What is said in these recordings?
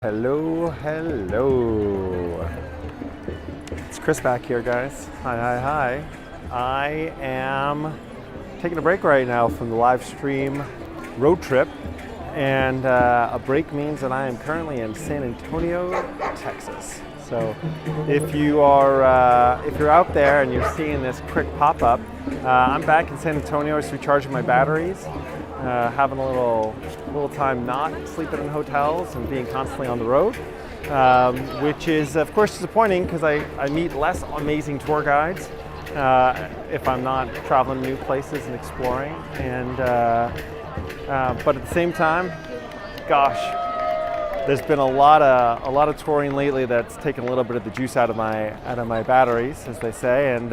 Hello, hello. It's Chris back here, guys. Hi. I am taking a break right now from the live stream road trip, and a break means that I am currently in San Antonio, Texas. So if you're out there and you're seeing this quick pop-up, I'm back in San Antonio just recharging my batteries. Having a little time not sleeping in hotels and being constantly on the road, which is of course disappointing because I meet less amazing tour guides if I'm not traveling new places and exploring. And but at the same time, gosh, there's been a lot of touring lately that's taken a little bit of the juice out of my batteries, as they say. And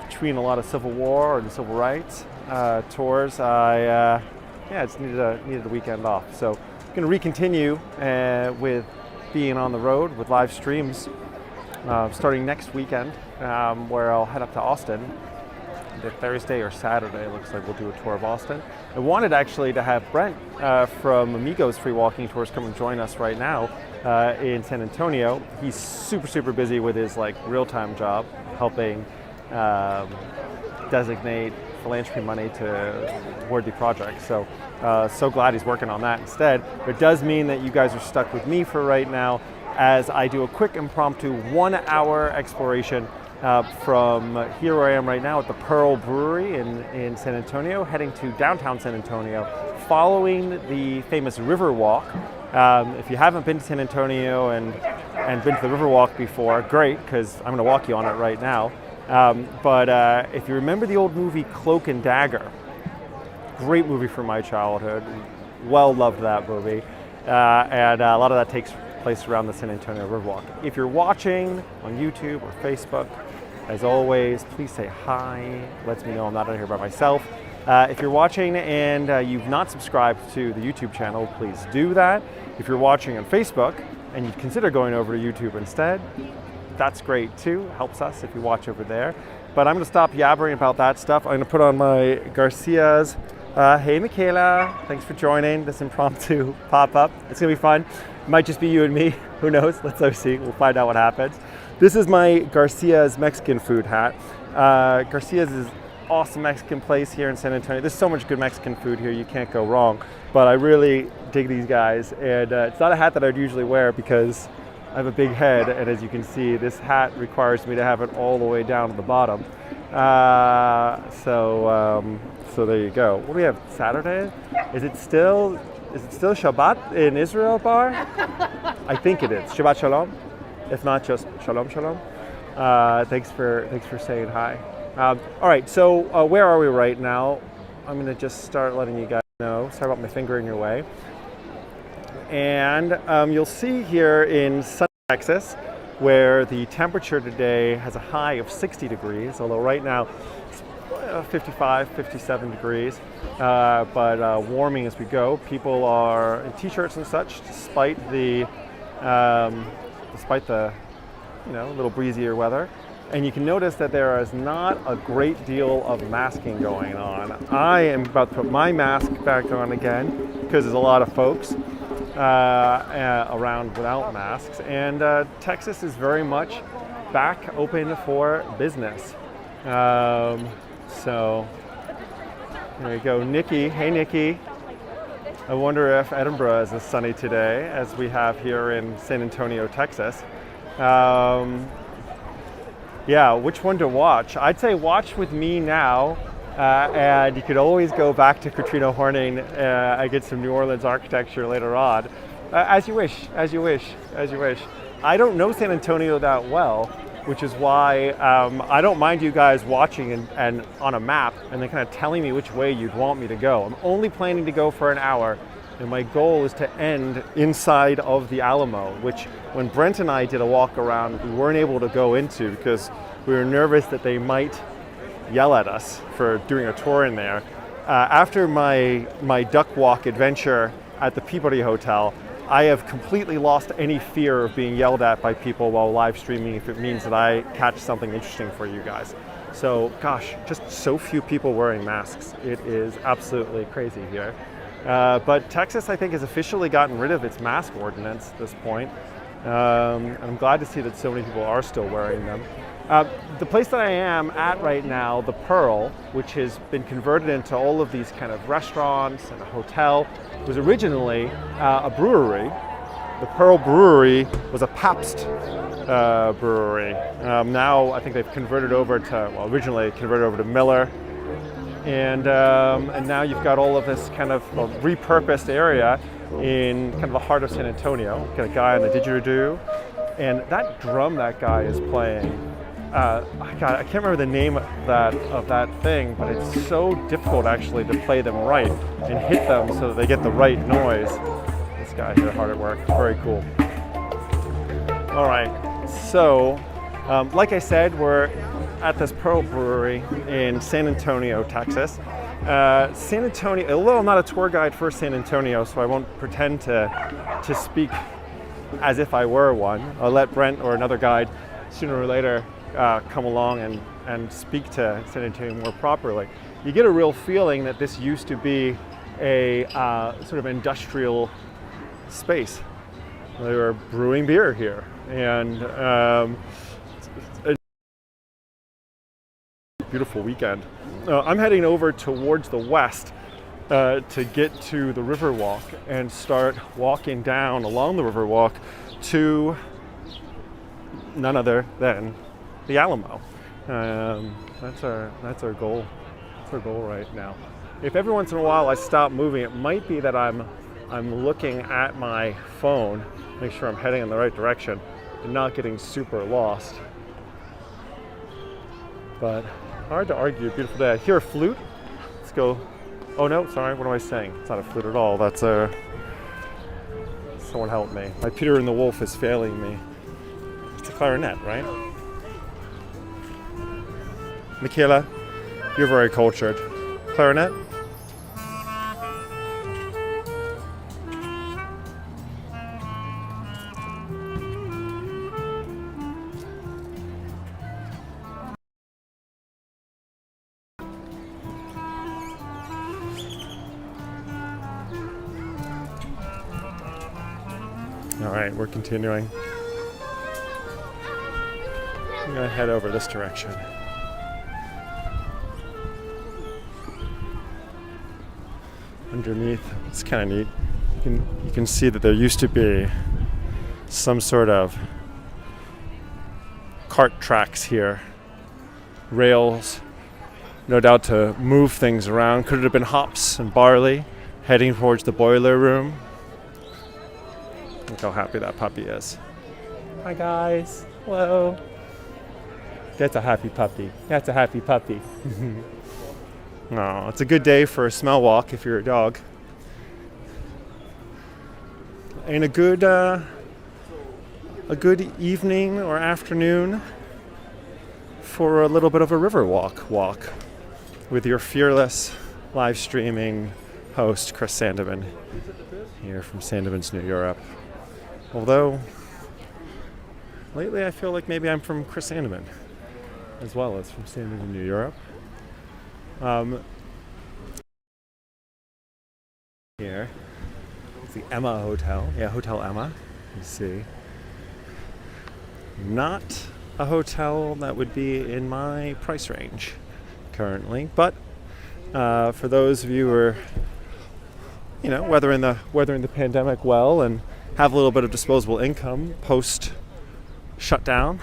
between a lot of Civil War and civil rights tours, I just needed a weekend off. So I'm going to recontinue with being on the road with live streams starting next weekend, where I'll head up to Austin. Either Thursday or Saturday, it looks like we'll do a tour of Austin. I wanted actually to have Brent from Amigos Free Walking Tours come and join us right now in San Antonio. He's super busy with his real-time job, helping designate philanthropy money to worthy projects. So glad he's working on that instead. But it does mean that you guys are stuck with me for right now as I do a quick impromptu 1-hour exploration from here where I am right now at the Pearl Brewery in San Antonio, heading to downtown San Antonio, following the famous River Walk. If you haven't been to San Antonio and been to the River Walk before, great, because I'm going to walk you on it right now. But if you remember the old movie Cloak and Dagger, great movie from my childhood, well loved that movie, and a lot of that takes place around the San Antonio Riverwalk. If you're watching on YouTube or Facebook, as always, please say hi, lets me know I'm not out here by myself. If you're watching and you've not subscribed to the YouTube channel, please do that. If you're watching on Facebook and you'd consider going over to YouTube instead, that's great too, helps us if you watch over there. But I'm going to stop yabbering about that stuff. I'm going to put on my Garcias. Hey Michaela, thanks for joining this impromptu pop-up. It's going to be fun. It might just be you and me, who knows? Let's see, we'll find out what happens. This is my Garcias Mexican food hat. Garcias is an awesome Mexican place here in San Antonio. There's so much good Mexican food here, you can't go wrong. But I really dig these guys, and it's not a hat that I'd usually wear because I have a big head, and as you can see, this hat requires me to have it all the way down to the bottom. So there you go. What do we have? Saturday? Is it still Shabbat in Israel, Bar? I think it is. Shabbat Shalom. If not, just Shalom. Thanks for saying hi. All right. So where are we right now? I'm going to just start letting you guys know. Sorry about my finger in your way. And you'll see here in sunny Texas, where the temperature today has a high of 60 degrees, although right now it's 55, 57 degrees, but warming as we go. People are in t-shirts and such, despite the little breezier weather. And you can notice that there is not a great deal of masking going on. I am about to put my mask back on again because there's a lot of folks around without masks, and Texas is very much back open for business. So there you go, Nikki. Hey, Nikki. I wonder if Edinburgh is as sunny today as we have here in San Antonio, Texas. Yeah, which one to watch? I'd say watch with me now. And you could always go back to Katrina Horning and get some New Orleans architecture later on, as you wish. I don't know San Antonio that well, which is why I don't mind you guys watching and on a map and then kind of telling me which way you'd want me to go. I'm only planning to go for an hour, and my goal is to end inside of the Alamo, which when Brent and I did a walk around, we weren't able to go into because we were nervous that they might yell at us for doing a tour in there. After my duck walk adventure at the Peabody Hotel, I have completely lost any fear of being yelled at by people while live streaming if it means that I catch something interesting for you guys. So gosh, just so few people wearing masks. It is absolutely crazy here. But Texas, I think, has officially gotten rid of its mask ordinance at this point. And I'm glad to see that so many people are still wearing them. The place that I am at right now, the Pearl, which has been converted into all of these kind of restaurants and a hotel, was originally a brewery. The Pearl Brewery was a Pabst brewery. Now I think they've converted over to, well, originally converted over to Miller. And now you've got all of this kind of repurposed area in kind of the heart of San Antonio. Got a guy on a didgeridoo, and that drum that guy is playing, I can't remember the name of that thing, but it's so difficult actually to play them right and hit them so that they get the right noise. This guy here, hard at work, very cool. All right, so like I said, we're at this Pearl Brewery in San Antonio, Texas. San Antonio, although I'm not a tour guide for San Antonio, so I won't pretend to speak as if I were one. I'll let Brent or another guide sooner or later come along and speak to San Antonio more properly. You get a real feeling that this used to be a sort of industrial space. They were brewing beer here, and a beautiful weekend. I'm heading over towards the west to get to the Riverwalk and start walking down along the Riverwalk to none other than the Alamo. That's our goal. That's our goal right now. If every once in a while I stop moving, it might be that I'm looking at my phone, make sure I'm heading in the right direction and not getting super lost. But hard to argue, beautiful day. I hear a flute. Let's go. Oh no, sorry, what am I saying? It's not a flute at all. That's someone help me. My Peter and the Wolf is failing me. It's a clarinet, right? Michaela, you're very cultured. Clarinet? All right, we're continuing. I'm gonna head over this direction. Underneath, it's kind of neat. You can see that there used to be some sort of cart tracks here, rails, no doubt to move things around. Could it have been hops and barley heading towards the boiler room? Look how happy that puppy is. Hi guys, hello. That's a happy puppy. That's a happy puppy. Oh, it's a good day for a smell walk if you're a dog. And a good evening or afternoon for a little bit of a river walk with your fearless live streaming host, Chris Sandeman, here from Sandeman's New Europe. Although, lately I feel like maybe I'm from Chris Sandeman, as well as from Sandeman, New Europe. Here is the Emma Hotel. Yeah, Hotel Emma, you see. Not a hotel that would be in my price range currently, but for those of you who are, weathering the pandemic well and have a little bit of disposable income post shutdown,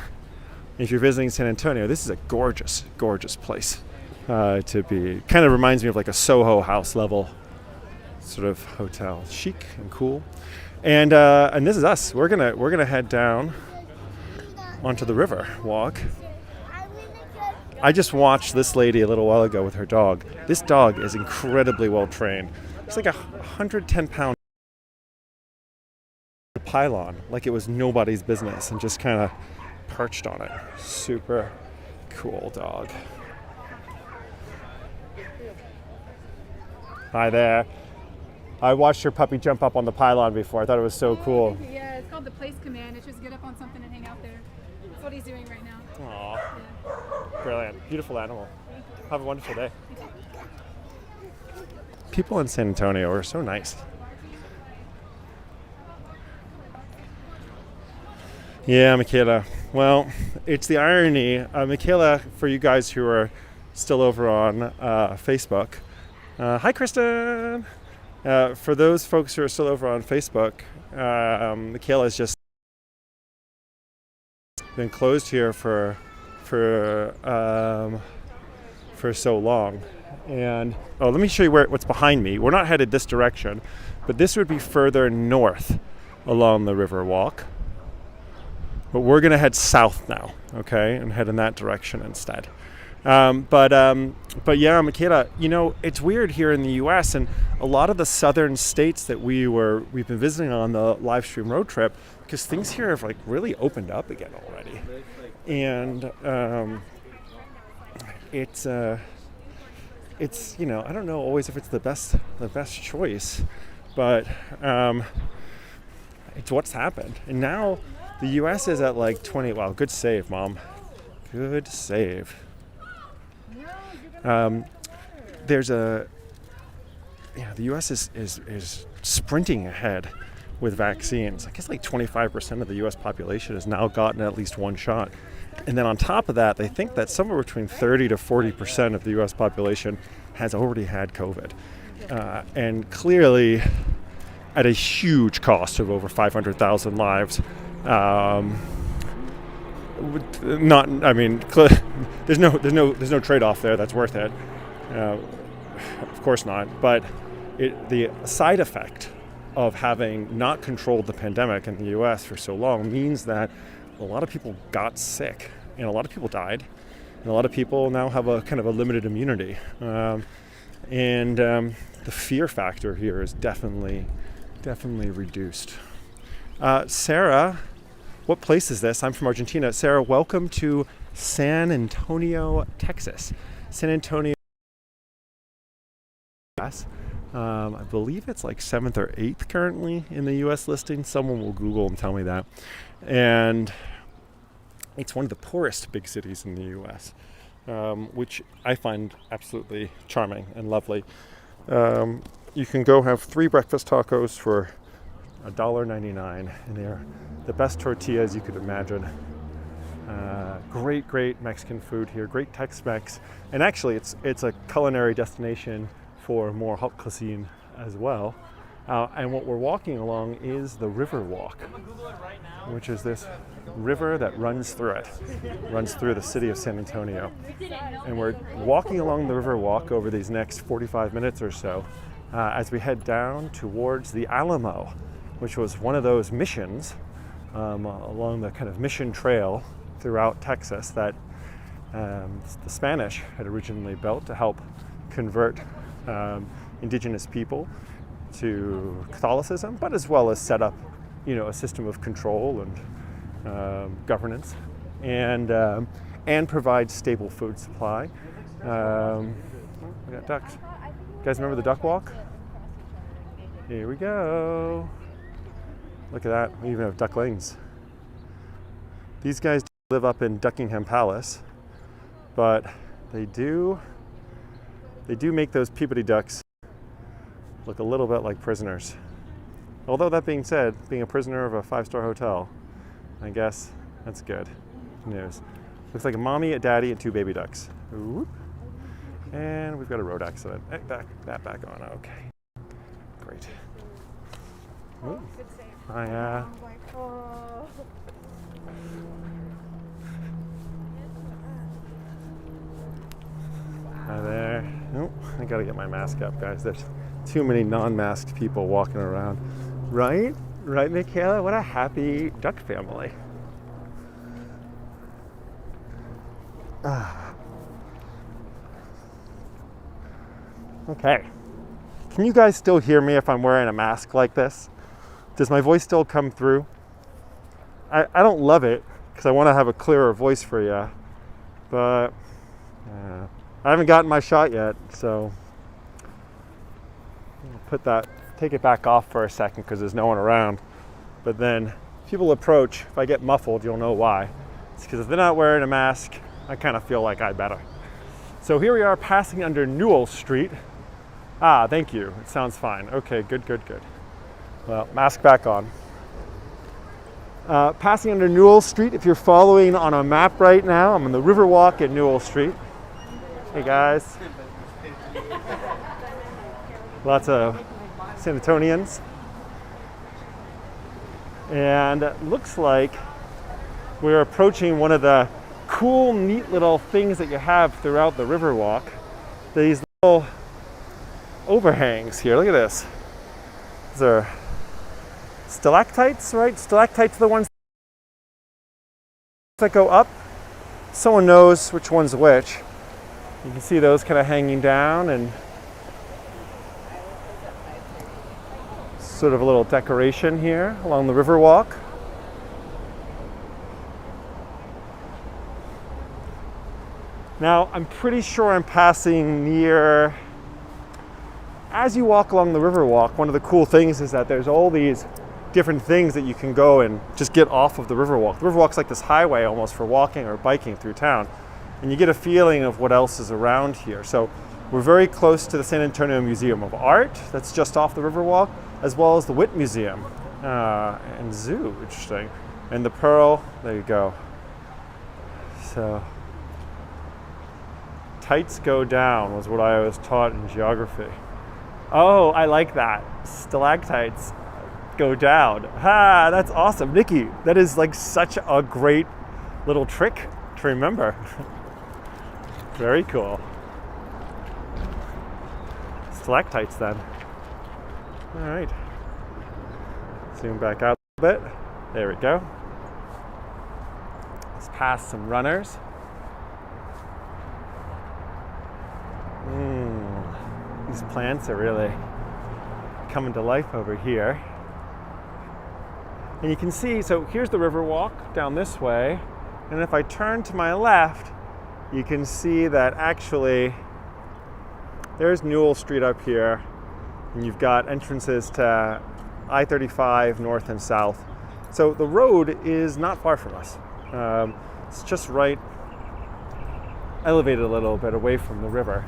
if you're visiting San Antonio, this is a gorgeous, gorgeous place to be. Kind of reminds me of like a Soho House level sort of hotel, chic and cool. And this is us. We're gonna head down onto the river walk. I just watched this lady a little while ago with her dog. This dog is incredibly well trained. It's like 110-pound pylon, like it was nobody's business, and just kind of perched on it. Super cool dog. Hi there. I watched your puppy jump up on the pylon before. I thought it was so cool. Yeah, it's called the place command. It's just get up on something and hang out there. That's what he's doing right now. Aww. Yeah. Brilliant. Beautiful animal. Have a wonderful day. People in San Antonio are so nice. Yeah, Michaela. Well, it's the irony. Michaela, for you guys who are still over on Facebook. Hi, Kristen. For those folks who are still over on Facebook, Michaela has just been closed here for so long. And let me show you what's behind me. We're not headed this direction, but this would be further north along the river walk. But we're going to head south now, okay, and head in that direction instead. But yeah, Michaela, you know, it's weird here in the U.S. and a lot of the southern states that we've been visiting on the live stream road trip, because things here have like really opened up again already, and it's you know, I don't know always if it's the best choice, but it's what's happened, and now the U.S. is at like 20. Wow, good save, Mom. Good save. The U.S. is sprinting ahead with vaccines. I guess like 25% of the U.S. population has now gotten at least one shot. And then on top of that, they think that somewhere between 30 to 40% of the U.S. population has already had COVID. And clearly at a huge cost of over 500,000 lives. There's no trade-off there that's worth it. Of course not. But the side effect of having not controlled the pandemic in the U.S. for so long means that a lot of people got sick, and a lot of people died, and a lot of people now have a kind of a limited immunity. The fear factor here is definitely reduced. Sarah, what place is this? I'm from Argentina. Sarah, welcome to San Antonio, Texas. San Antonio, I believe it's like 7th or 8th currently in the U.S. listing. Someone will Google and tell me that. And it's one of the poorest big cities in the U.S., which I find absolutely charming and lovely. You can go have 3 breakfast tacos for $1.99, and they're the best tortillas you could imagine. Great Mexican food here, great Tex-Mex, and actually it's a culinary destination for more hot cuisine as well. And what we're walking along is the river walk, which is this river that runs through the city of San Antonio. And we're walking along the river walk over these next 45 minutes or so as we head down towards the Alamo, which was one of those missions along the kind of mission trail throughout Texas that the Spanish had originally built to help convert indigenous people to Catholicism, but as well as set up, you know, a system of control and governance, and provide stable food supply. We got ducks. You guys remember the duck walk? Here we go. Look at that. We even have ducklings. These guys live up in Duckingham Palace, but they do make those Peabody ducks look a little bit like prisoners. Although that being said, being a prisoner of a 5-star hotel, I guess that's good news. Looks like a mommy, a daddy, and 2 baby ducks. Ooh. And we've got a road accident. That back on. Okay. Great. Ooh. Hi. Hi there. Oh, I gotta get my mask up, guys. There's too many non-masked people walking around. Right? Right, Michaela? What a happy duck family. Okay. Can you guys still hear me if I'm wearing a mask like this? Does my voice still come through? I don't love it because I want to have a clearer voice for you, but I haven't gotten my shot yet, so I'll take it back off for a second because there's no one around. But then people approach, if I get muffled, you'll know why. It's because if they're not wearing a mask, I kind of feel like I better. So here we are passing under Newell Street, Ah, thank you. It sounds fine. Okay, good, good, good. Well, mask back on. Passing under Newell Street. If you're following on a map right now, I'm on the Riverwalk at Newell Street. Hey guys. Lots of San Antonians. And it looks like we're approaching one of the cool, neat little things that you have throughout the Riverwalk. These little overhangs here. Look at this. These are stalactites, right? Stalactites are the ones that go up. Someone knows which one's which. You can see those kind of hanging down, and sort of a little decoration here along the Riverwalk. Now, I'm pretty sure I'm passing near, as you walk along the Riverwalk, one of the cool things is that there's all these different things that you can go and just get off of the Riverwalk. The Riverwalk's like this highway almost for walking or biking through town. And you get a feeling of what else is around here. So we're very close to the San Antonio Museum of Art that's just off the Riverwalk, as well as the Witt Museum and Zoo, interesting. And the Pearl, there you go. So, tights go down was what I was taught in geography. Oh, I like that. Stalactites go down. Ha, that's awesome. Nikki, that is like such a great little trick to remember. Very cool. Stalactites then. All right. Zoom back out a bit. There we go. Let's pass some runners. These plants are really coming to life over here. And you can see, so here's the Riverwalk down this way. And if I turn to my left, you can see that actually there's Newell Street up here. And you've got entrances to I-35 north and south. So the road is not far from us. It's just right, elevated a little bit away from the river.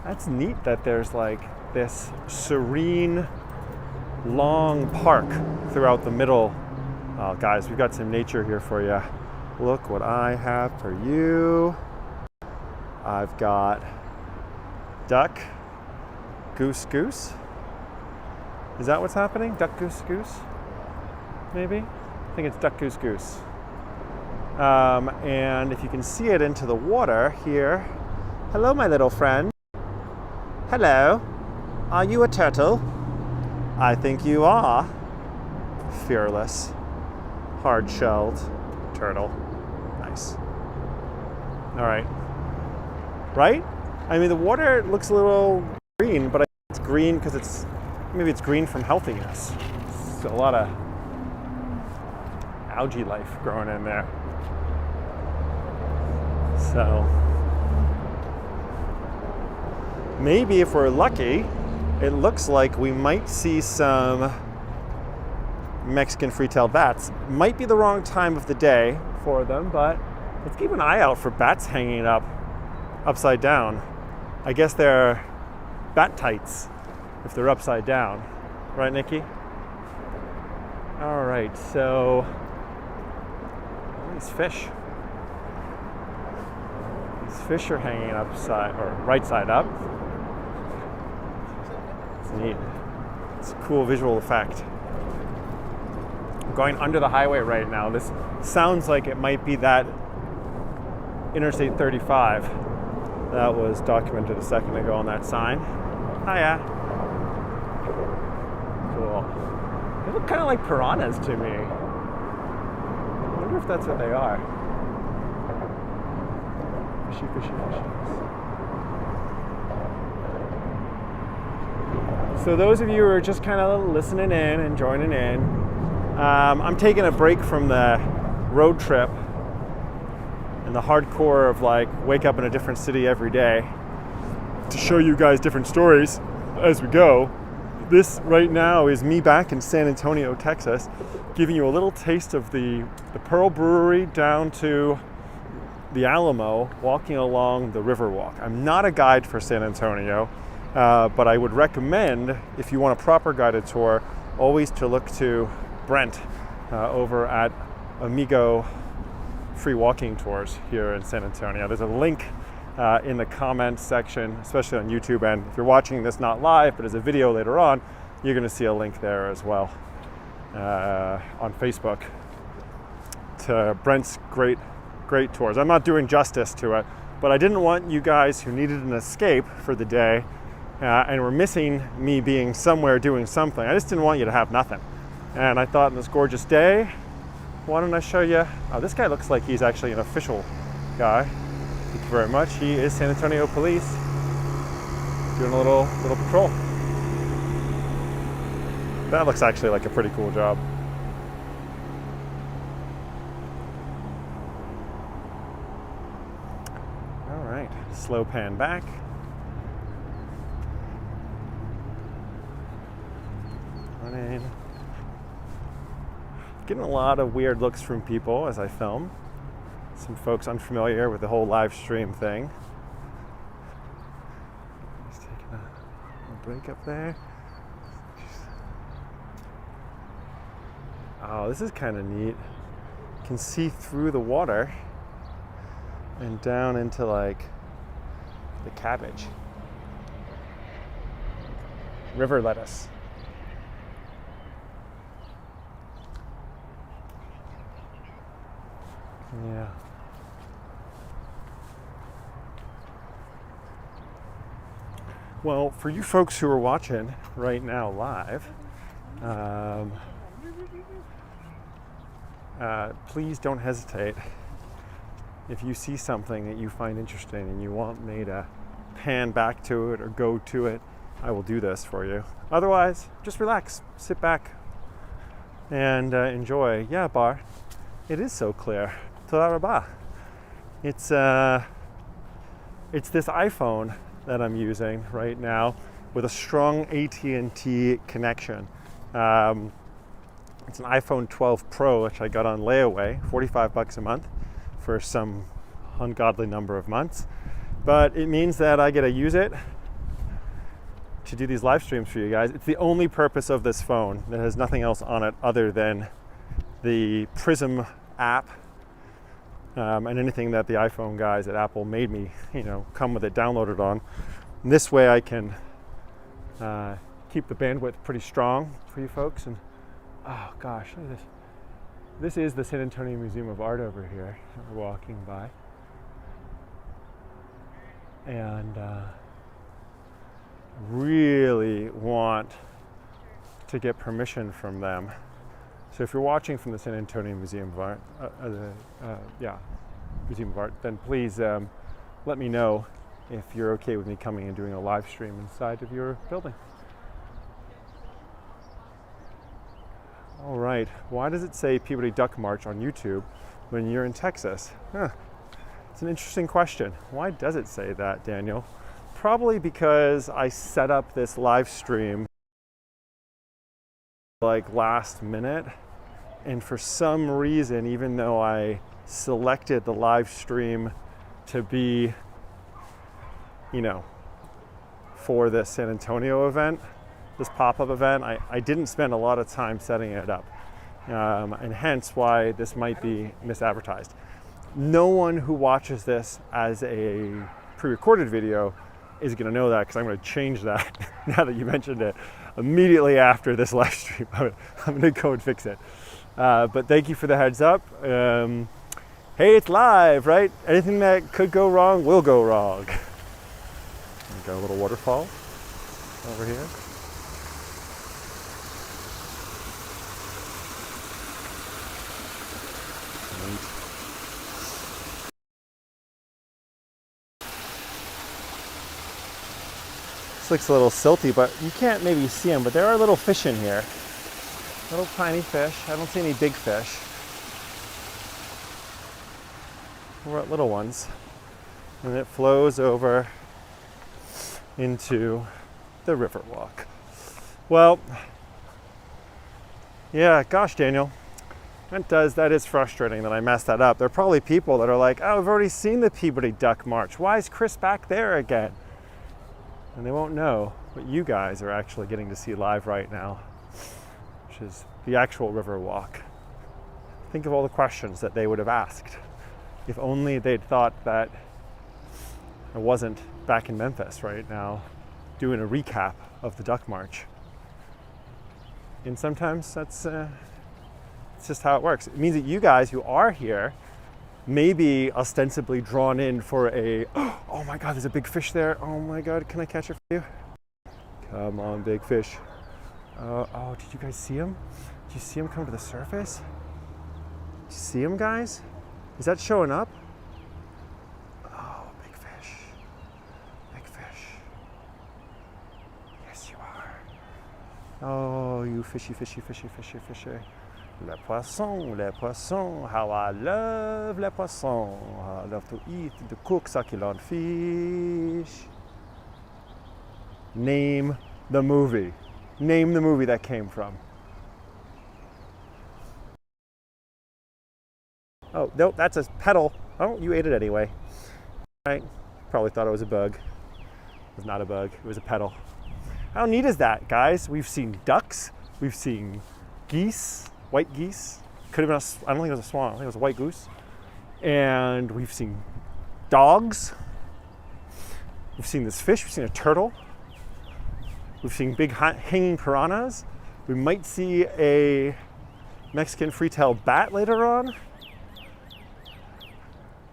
That's neat that there's like this serene, long park throughout the middle. Oh, guys, we've got some nature here for you. Look what I have for you. I've got duck, goose, goose. Is that what's happening? Duck, goose, goose? Maybe? I think it's duck, goose, goose. And if you can see it into the water here. Hello, my little friend. Hello. Are you a turtle? I think you are. Fearless. Hard-shelled turtle. Nice. All right. Right? I mean, the water looks a little green, but I think it's green because maybe it's green from healthiness. It's a lot of algae life growing in there. So maybe if we're lucky, it looks like we might see some Mexican free-tailed bats. Might be the wrong time of the day for them, but let's keep an eye out for bats hanging upside down. I guess they're bat tights if they're upside down. Right, Nikki? All right, so these fish. These fish are hanging upside, or right side up. It's neat. It's a cool visual effect. I'm going under the highway right now. This sounds like it might be that Interstate 35 that was documented a second ago on that sign. Hiya. Cool. They look kind of like piranhas to me. I wonder if that's what they are. Fishy, fishy, fishy. So those of you who are just kind of listening in and joining in, I'm taking a break from the road trip and the hardcore of like wake up in a different city every day to show you guys different stories as we go. This right now is me back in San Antonio, Texas, giving you a little taste of the Pearl Brewery down to the Alamo walking along the Riverwalk. I'm not a guide for San Antonio, but I would recommend, if you want a proper guided tour, always to look to Brent over at Amigo Free Walking Tours here in San Antonio. There's a link in the comments section, especially on YouTube, and if you're watching this not live but as a video later on, you're going to see a link there as well on Facebook to Brent's great tours. I'm not doing justice to it, but I didn't want you guys who needed an escape for the day and were missing me being somewhere doing something, I just didn't want you to have nothing. And I thought, on this gorgeous day, why don't I show you? Oh, this guy looks like he's actually an official guy. Thank you very much. He is San Antonio Police, doing a little patrol. That looks actually like a pretty cool job. All right, slow pan back. Running. Getting a lot of weird looks from people as I film. Some folks unfamiliar with the whole live stream thing. Just taking a break up there. Oh, this is kind of neat. You can see through the water and down into like the cabbage. River lettuce. Yeah. Well, for you folks who are watching right now live, please don't hesitate. If you see something that you find interesting and you want me to pan back to it or go to it, I will do this for you. Otherwise, just relax, sit back, and enjoy. Yeah, Bar, it is so clear. Toda rabah. It's this iPhone that I'm using right now with a strong AT&T connection. It's an iPhone 12 Pro, which I got on layaway, $45 a month for some ungodly number of months. But it means that I get to use it to do these live streams for you guys. It's the only purpose of this phone that has nothing else on it other than the Prism app. And anything that the iPhone guys at Apple made me, come with it downloaded on. And this way I can keep the bandwidth pretty strong for you folks. And oh gosh, look at this. This is the San Antonio Museum of Art over here that we're walking by. And really want to get permission from them. So if you're watching from the San Antonio Museum of Art, Museum of Art, then please let me know if you're okay with me coming and doing a live stream inside of your building. All right, why does it say Peabody Duck March on YouTube when you're in Texas? It's an interesting question. Why does it say that, Daniel? Probably because I set up this live stream like last minute, and for some reason, even though I selected the live stream to be, for the San Antonio event, this pop-up event, I didn't spend a lot of time setting it up, and hence why this might be misadvertised. No one who watches this as a pre-recorded video is going to know that, because I'm going to change that now that you mentioned it. Immediately after this live stream, I'm going to go and fix it. But thank you for the heads up. Hey, it's live, right? Anything that could go wrong will go wrong. Got a little waterfall over here. This looks a little silty, but you can't maybe see them, but there are little fish in here. Little tiny fish. I don't see any big fish. We're at little ones. And it flows over into the Riverwalk. Well, yeah, gosh, Daniel. That is frustrating that I messed that up. There are probably people that are like, oh, I've already seen the Peabody Duck March. Why is Chris back there again? And they won't know what you guys are actually getting to see live right now, which is the actual river walk. Think of all the questions that they would have asked if only they'd thought that I wasn't back in Memphis right now doing a recap of the Duck March. And sometimes it's just how it works. It means that you guys who are here may be ostensibly drawn in for a, oh my God, there's a big fish there. Oh my God, can I catch it for you? Come on, big fish. Oh, did you guys see him? Did you see him come to the surface? Did you see him, guys? Is that showing up? Oh, big fish. Big fish. Yes, you are. Oh, you fishy, fishy, fishy, fishy, fishy. Le poisson, how I love le poisson. I love to eat the cooked succulent fish. Name the movie. Name the movie that came from. Oh, no, that's a petal. Oh, you ate it anyway. Right? Probably thought it was a bug. It was not a bug, it was a petal. How neat is that, guys? We've seen ducks, we've seen geese, white geese. Could have been I don't think it was a swan, I think it was a white goose. And we've seen dogs. We've seen this fish, we've seen a turtle. We've seen big hanging piranhas. We might see a Mexican free-tailed bat later on.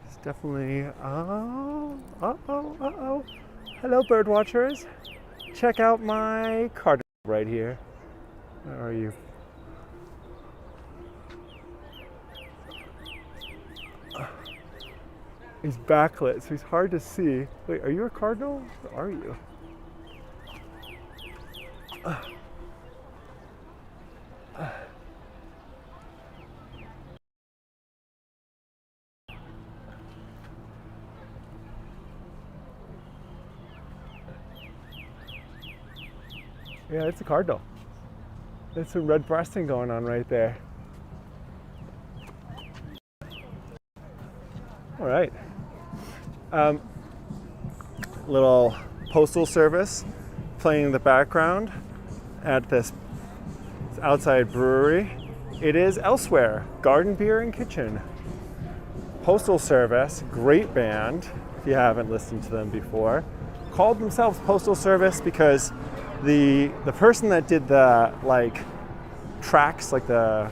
It's definitely, Hello, bird watchers. Check out my cardinal right here. Where are you? He's backlit, so he's hard to see. Wait, are you a cardinal? Or are you? Yeah, it's a cardinal. There's some red breasting going on right there. All right. Little postal service playing in the background at this outside brewery. It is Elsewhere, Garden Beer and Kitchen. Postal Service, great band, if you haven't listened to them before. Called themselves Postal Service because the person that did the tracks, the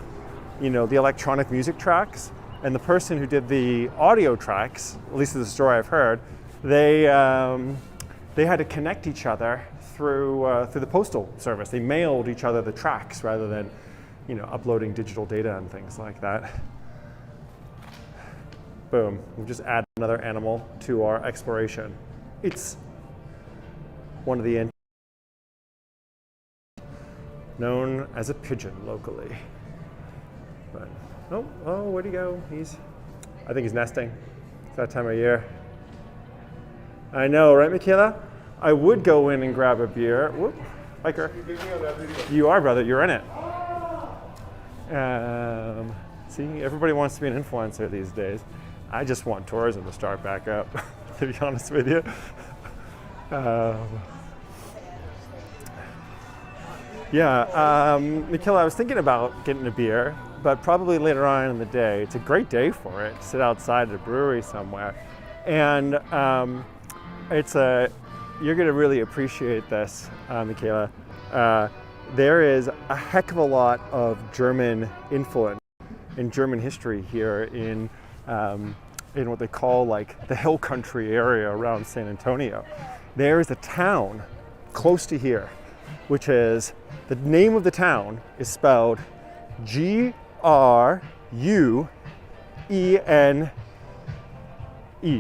electronic music tracks, and the person who did the audio tracks, at least the story I've heard, they had to connect each other through the postal service. They mailed each other the tracks rather than, uploading digital data and things like that. Boom, we'll just add another animal to our exploration. It's one of the known as a pigeon locally. But, oh, where'd he go? I think he's nesting. It's that time of year. I know, right, Michaela? I would go in and grab a beer. Whoop, hiker. You are, brother. You're in it. See, everybody wants to be an influencer these days. I just want tourism to start back up, to be honest with you. Michaela, I was thinking about getting a beer, but probably later on in the day. It's a great day for it. Sit outside at a brewery somewhere. And you're going to really appreciate this, Michaela. There is a heck of a lot of German influence in German history here in what they call the hill country area around San Antonio. There is a town close to here, which is, the name of the town is spelled Gruene, I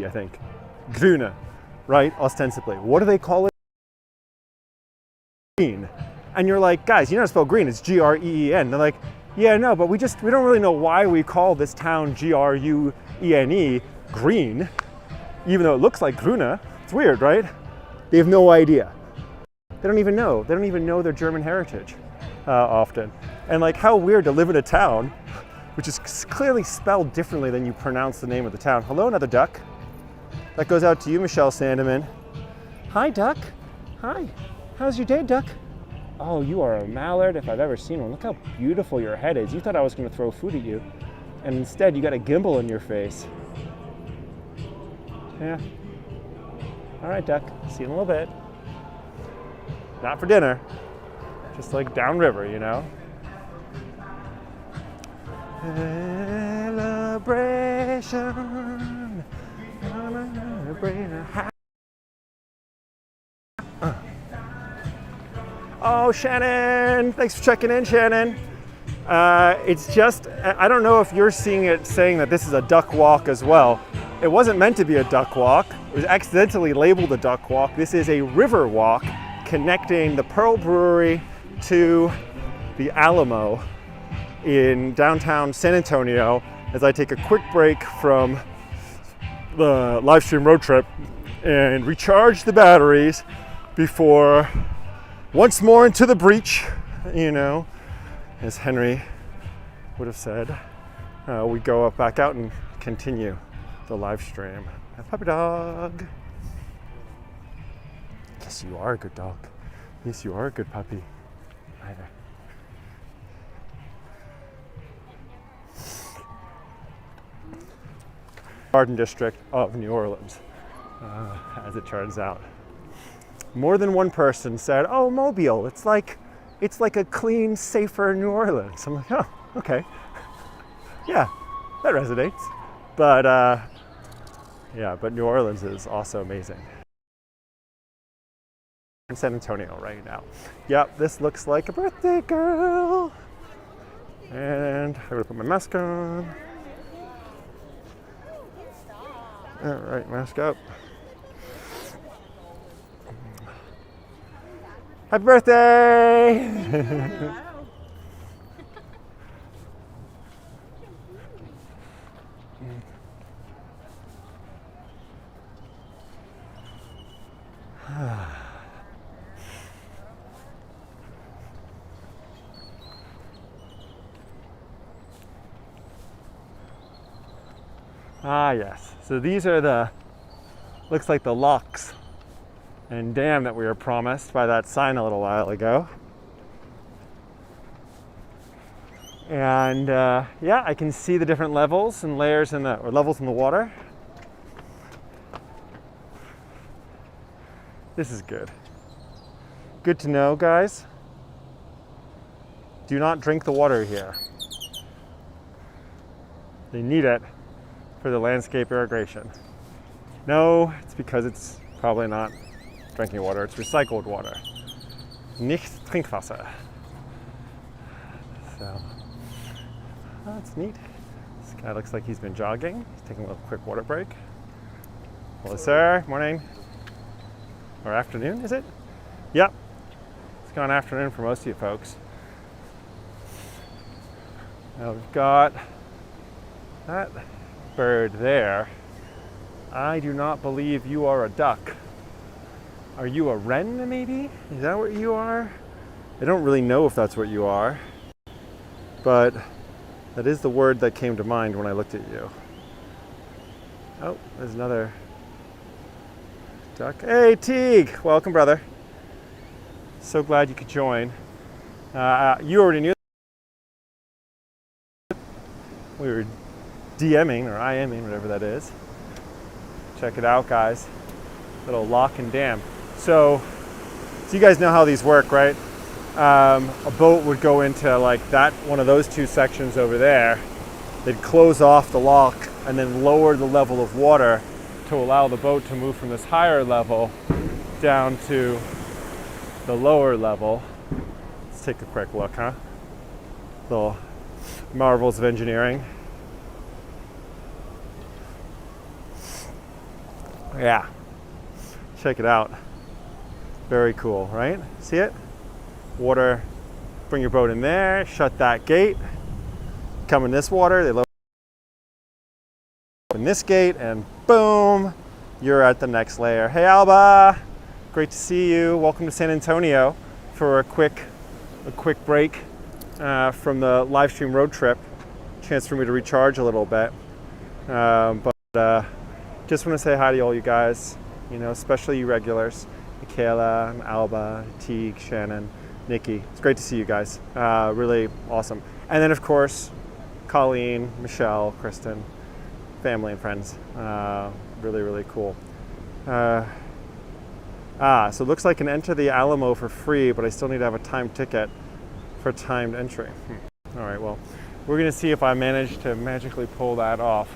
think. Gruene, right? Ostensibly. What do they call it? Green. And you're like, guys, you know how to spell green, it's Green. They're like, yeah, no, but we don't really know why we call this town Grune, green, even though it looks like Gruene. It's weird, right? They have no idea. They don't even know. They don't even know their German heritage often. And how weird to live in a town which is clearly spelled differently than you pronounce the name of the town. Hello, another duck. That goes out to you, Michelle Sandeman. Hi, duck. Hi. How's your day, duck? Oh, you are a mallard if I've ever seen one. Look how beautiful your head is. You thought I was going to throw food at you, and instead you got a gimbal in your face. Yeah. All right, duck. See you in a little bit. Not for dinner. Just like downriver, you know? Celebration. Oh, Shannon, thanks for checking in, Shannon. It's just, I don't know if you're seeing it saying that this is a duck walk as well. It wasn't meant to be a duck walk. It was accidentally labeled a duck walk. This is a river walk connecting the Pearl Brewery to the Alamo in downtown San Antonio as I take a quick break from the live stream road trip and recharge the batteries before once more into the breach, you know, as Henry would have said. We go back out and continue the live stream. A puppy dog. Yes, you are a good dog. Yes, you are a good puppy. Hi there. Garden District of New Orleans, as it turns out. More than one person said, "Oh, Mobile, it's like a clean, safer New Orleans." I'm like, "Oh, okay, yeah, that resonates." But yeah, but New Orleans is also amazing. In San Antonio right now. Yep, this looks like a birthday girl. And I'm gonna put my mask on. All right, mask up. Happy birthday! Ah, yes. So these are the, looks like the locks and dam that we were promised by that sign a little while ago. And yeah, I can see the different levels and layers in the, or levels in the water. This is good. Good to know, guys. Do not drink the water here. They need it for the landscape irrigation. No, it's because it's probably not drinking water, it's recycled water. Nicht Trinkwasser. So, oh, that's neat. This guy looks like he's been jogging. He's taking a little quick water break. Hello, sir. Morning. Or afternoon, is it? Yep. It's gone afternoon for most of you folks. Now we've got that bird there. I do not believe you are a duck. Are you a wren, maybe? Is that what you are? I don't really know if that's what you are, but that is the word that came to mind when I looked at you. Oh, there's another duck. Hey, Teague! Welcome, brother. So glad you could join. You already knew. We were DMing or IMing, whatever that is. Check it out, guys. Little lock and dam. So you guys know how these work, right? A boat would go into like that, one of those two sections over there. They'd close off the lock and then lower the level of water to allow the boat to move from this higher level down to the lower level. Let's take a quick look, huh? Little marvels of engineering. Yeah, check it out. Very cool, right? See it? Water, bring your boat in there, shut that gate, come in this water, they lower in this gate, and boom, you're at the next layer. Hey Alba, great to see you. Welcome to San Antonio for a quick break from the live stream road trip. chance for me to recharge a little bit. But just want to say hi to all you guys, you know, especially you regulars, Michaela, and Alba, Teague, Shannon, Nikki. It's great to see you guys. Really awesome. And then of course, Colleen, Michelle, Kristen, family and friends. Really, really cool. So it looks like I can enter the Alamo for free, but I still need to have a timed ticket for timed entry. All right, well, we're gonna see if I manage to magically pull that off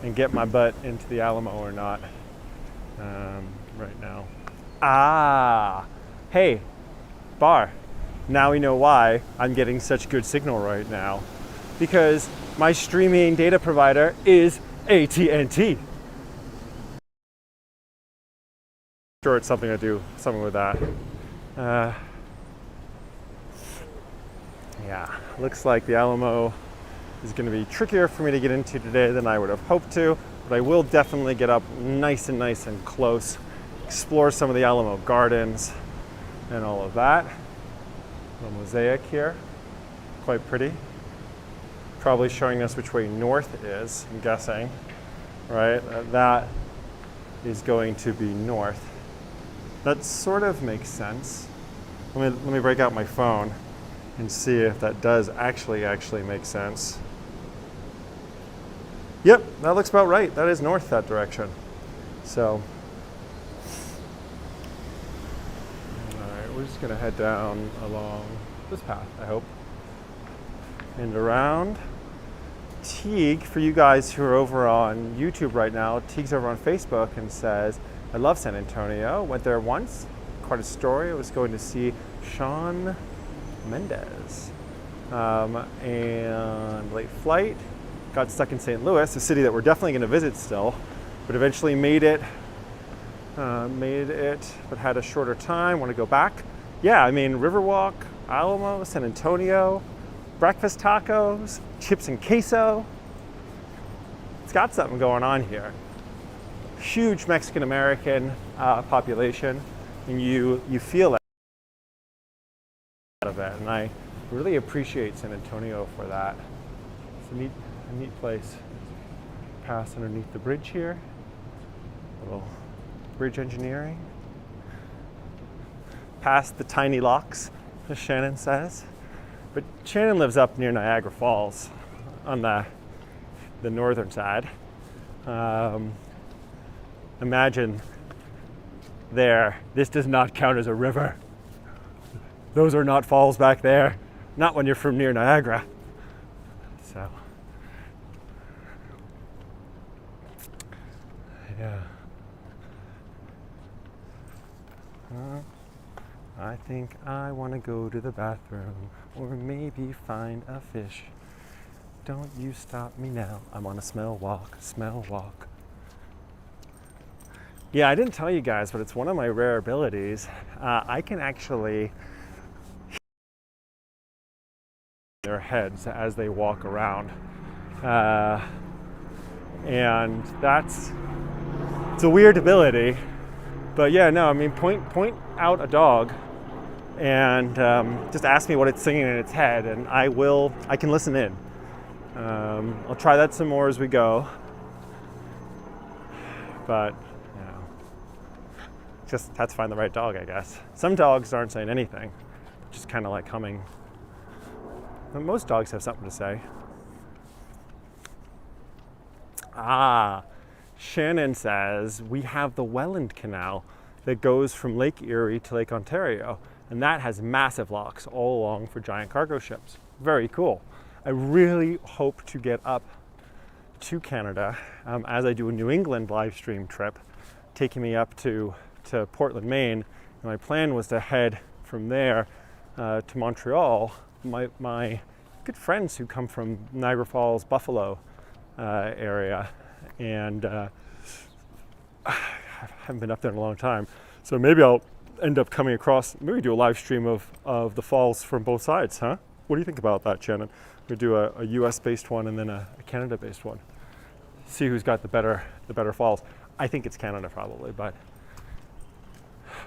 and get my butt into the Alamo or not right now. Hey, Bar, now we know why I'm getting such good signal right now, because my streaming data provider is AT&T. Sure, it's something to do something with that. Yeah, looks like the Alamo is going to be trickier for me to get into today than I would have hoped to, but I will definitely get up nice and close, explore some of the Alamo gardens and all of that. The mosaic here, quite pretty. Probably showing us which way north is, I'm guessing, right? That is going to be north. That sort of makes sense. Let me break out my phone and see if that does actually make sense. Yep, that looks about right. That is north that direction. So, all right, we're just gonna head down along this path, I hope, and around. Teague, for you guys who are over on YouTube right now, Teague's over on Facebook and says, I love San Antonio, went there once, quite a story. I was going to see Shawn Mendes. And late flight, got stuck in St. Louis, a city that we're definitely going to visit still, but eventually made it, but had a shorter time, want to go back. Yeah, I mean, Riverwalk, Alamo, San Antonio, breakfast tacos, chips and queso. It's got something going on here. Huge Mexican-American population, and you feel that of it, and I really appreciate San Antonio for that. It's a neat place. Pass underneath the bridge here, little bridge engineering. Past the tiny locks, as Shannon says. But Shannon lives up near Niagara Falls on the northern side. Imagine there, this does not count as a river. Those are not falls back there, not when you're from near Niagara. So, yeah. I think I want to go to the bathroom, or maybe find a fish. Don't you stop me now, I'm on a smell walk. Yeah, I didn't tell you guys, but it's one of my rare abilities. I can actually hear their heads as they walk around. And it's a weird ability. But yeah, no, I mean, point out a dog and just ask me what it's singing in its head, and I can listen in. I'll try that some more as we go. But just have to find the right dog, I guess. Some dogs aren't saying anything, just kind of like humming. But most dogs have something to say. Shannon says we have the Welland Canal that goes from Lake Erie to Lake Ontario, and that has massive locks all along for giant cargo ships. Very cool. I really hope to get up to Canada as I do a New England live stream trip, taking me up to Portland, Maine. And my plan was to head from there to Montreal. My good friends who come from Niagara Falls, Buffalo area, and I haven't been up there in a long time. So maybe I'll end up coming across, maybe do a live stream of the falls from both sides, huh? What do you think about that, Shannon? We do a US-based one and then a Canada-based one. See who's got the better falls. I think it's Canada probably, but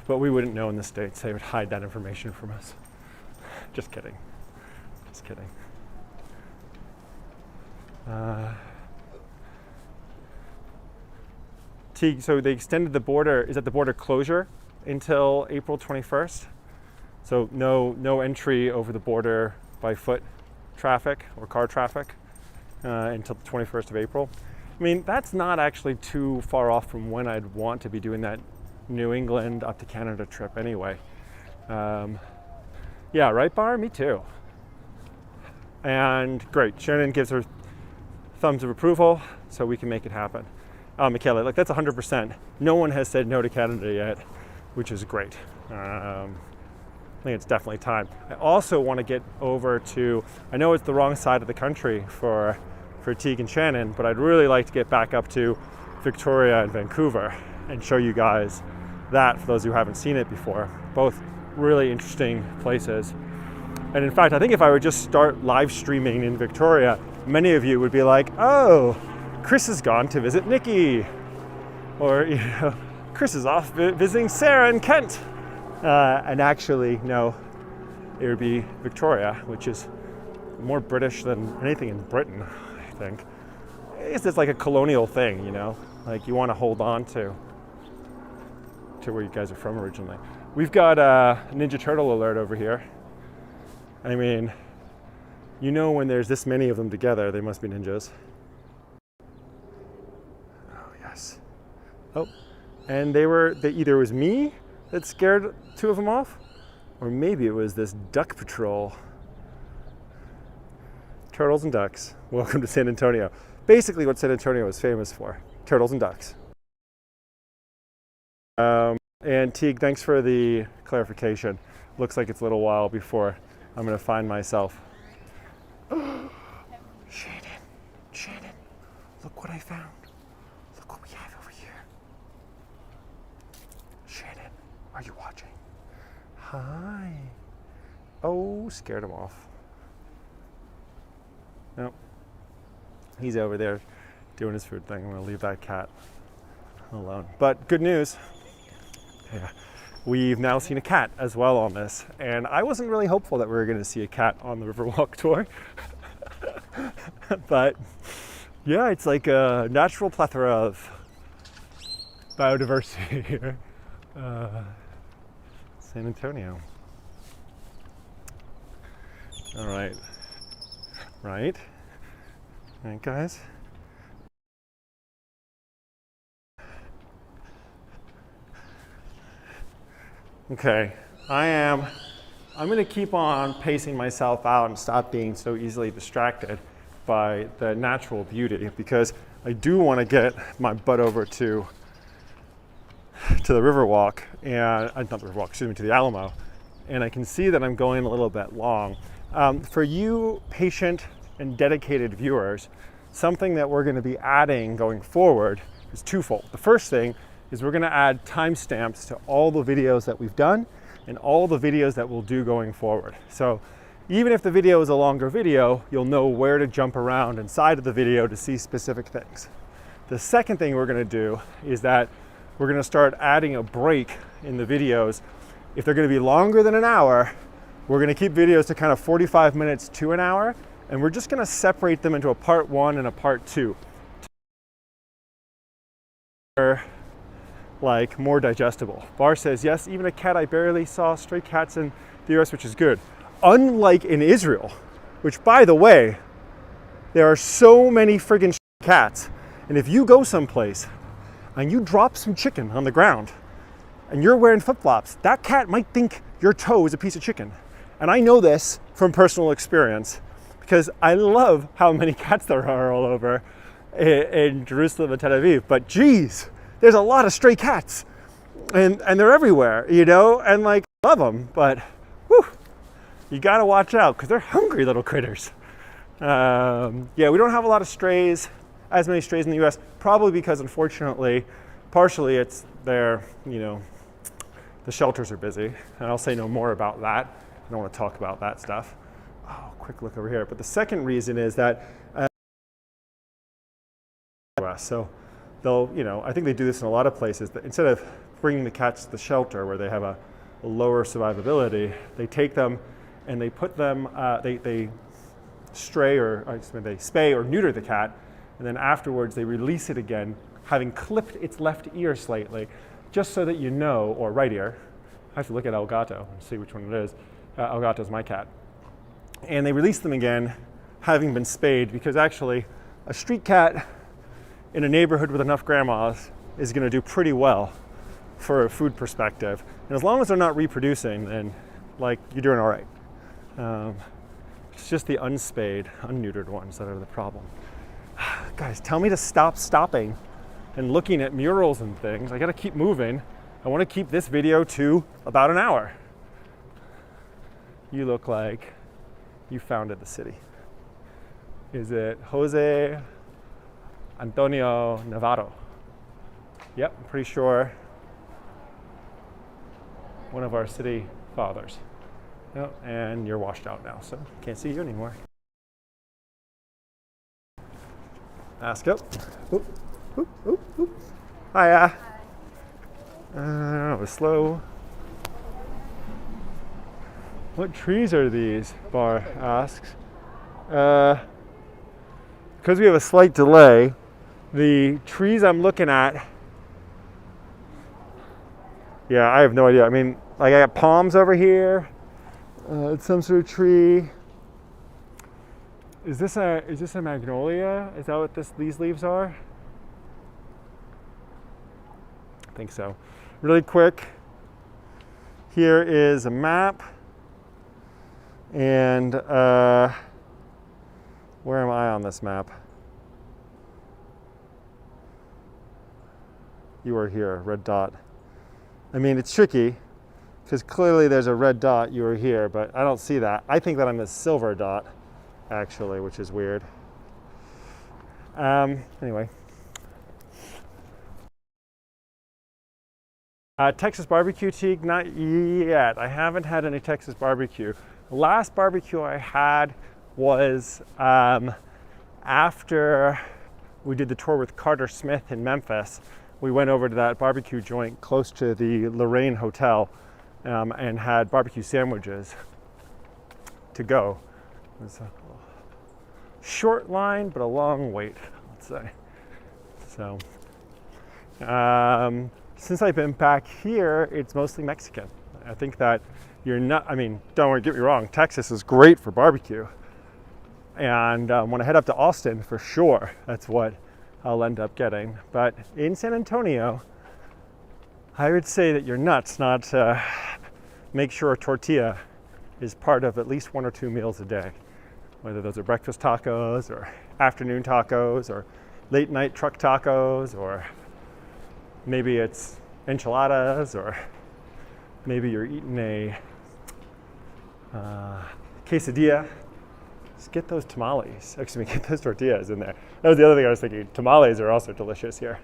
we wouldn't know in the States. They would hide that information from us. Just kidding. So they extended the border, is that the border closure until April 21st? So no entry over the border by foot traffic or car traffic until the 21st of April. I mean, that's not actually too far off from when I'd want to be doing that New England up to Canada trip anyway. Yeah, right, Bar? Me too. And great, Shannon gives her thumbs of approval, so we can make it happen. Michaela, like that's 100%. No one has said no to Canada yet, which is great. I think it's definitely time. I also want to get over to, I know it's the wrong side of the country for Teague and Shannon, but I'd really like to get back up to Victoria and Vancouver and show you guys that for those who haven't seen it before. Both really interesting places. And in fact, I think if I would just start live streaming in Victoria, many of you would be like, oh, Chris has gone to visit Nikki. Or, you know, Chris is off visiting Sarah in Kent. And actually, no, it would be Victoria, which is more British than anything in Britain, I think. I guess it's like a colonial thing, you know? Like you want to hold on to where you guys are from originally. We've got a Ninja Turtle alert over here. I mean, you know when there's this many of them together, they must be ninjas. Oh, yes. Oh, and they either it was me that scared two of them off, or maybe it was this duck patrol. Turtles and ducks. Welcome to San Antonio. Basically what San Antonio is famous for, turtles and ducks. And Teague, thanks for the clarification. Looks like it's a little while before I'm gonna find myself. Shannon, look what I found. Look what we have over here. Shannon, are you watching? Hi. Oh, scared him off. Nope. He's over there doing his food thing. I'm gonna leave that cat alone. But good news. Yeah. We've now seen a cat as well on this, and I wasn't really hopeful that we were going to see a cat on the Riverwalk tour. But yeah, it's like a natural plethora of biodiversity here. San Antonio. All right. Right, guys. Okay, I'm gonna keep on pacing myself out and stop being so easily distracted by the natural beauty, because I do want to get my butt over to the Riverwalk, and not the Riverwalk, excuse me, to the Alamo, and I can see that I'm going a little bit long. For you patient and dedicated viewers, something that we're gonna be adding going forward is twofold. The first thing is we're gonna add timestamps to all the videos that we've done and all the videos that we'll do going forward. So even if the video is a longer video, you'll know where to jump around inside of the video to see specific things. The second thing we're gonna do is that we're gonna start adding a break in the videos. If they're gonna be longer than an hour, we're gonna keep videos to kind of 45 minutes to an hour, and we're just gonna separate them into a part 1 and a part 2. Like more digestible. Bar says, yes, even a cat I barely saw, stray cats in the US, which is good. Unlike in Israel, which by the way, there are so many friggin' cats. And if you go someplace and you drop some chicken on the ground and you're wearing flip-flops, that cat might think your toe is a piece of chicken. And I know this from personal experience because I love how many cats there are all over in Jerusalem and Tel Aviv. But geez, there's a lot of stray cats, and they're everywhere, you know, and like, love them, but whew, you gotta watch out because they're hungry little critters. Yeah, we don't have a lot of strays, as many strays in the US, probably because unfortunately, partially it's their, you know, the shelters are busy, and I'll say no more about that. I don't want to talk about that stuff. Oh, quick look over here. But the second reason is that, so they'll, you know, I think they do this in a lot of places, that instead of bringing the cats to the shelter where they have a lower survivability, they take them and they put them, they they spay or neuter the cat, and then afterwards they release it again, having clipped its left ear slightly, just so that you know, or right ear. I have to look at El Gato and see which one it is. El Gato's my cat. And they release them again, having been spayed, because actually a street cat in a neighborhood with enough grandmas is going to do pretty well for a food perspective. And as long as they're not reproducing, then like you're doing all right. It's just the unspayed, unneutered ones that are the problem. Guys, tell me to stop stopping and looking at murals and things. I gotta keep moving. I wanna keep this video to about an hour. You look like you founded the city. Is it Jose Antonio Navarro? Yep, I'm pretty sure one of our city fathers. Oh, and you're washed out now, so can't see you anymore. Ask up. Oop, oop, oop, oop. Hiya. It was slow. What trees are these? Bar asks. Because we have a slight delay, the trees I'm looking at, yeah, I have no idea. I mean, like I got palms over here. It's some sort of tree. Is this a magnolia? Is that what these leaves are? I think so. Really quick, here is a map, and where am I on this map? You are here, red dot. I mean, it's tricky, because clearly there's a red dot, you were here, but I don't see that. I think that I'm a silver dot, actually, which is weird. Anyway. Texas barbecue, Teague, not yet. I haven't had any Texas barbecue. The last barbecue I had was after we did the tour with Carter Smith in Memphis. We went over to that barbecue joint close to the Lorraine Hotel and had barbecue sandwiches to go. It was a short line, but a long wait, let's say. So, since I've been back here, it's mostly Mexican. I think that I mean, don't get me wrong, Texas is great for barbecue. And when I head up to Austin, for sure, that's what I'll end up getting. But in San Antonio, I would say that you're nuts not to make sure a tortilla is part of at least 1 or 2 meals a day. Whether those are breakfast tacos or afternoon tacos or late night truck tacos, or maybe it's enchiladas, or maybe you're eating a quesadilla. Just get those tamales. Excuse me, get those tortillas in there. That was the other thing I was thinking. Tamales are also delicious here.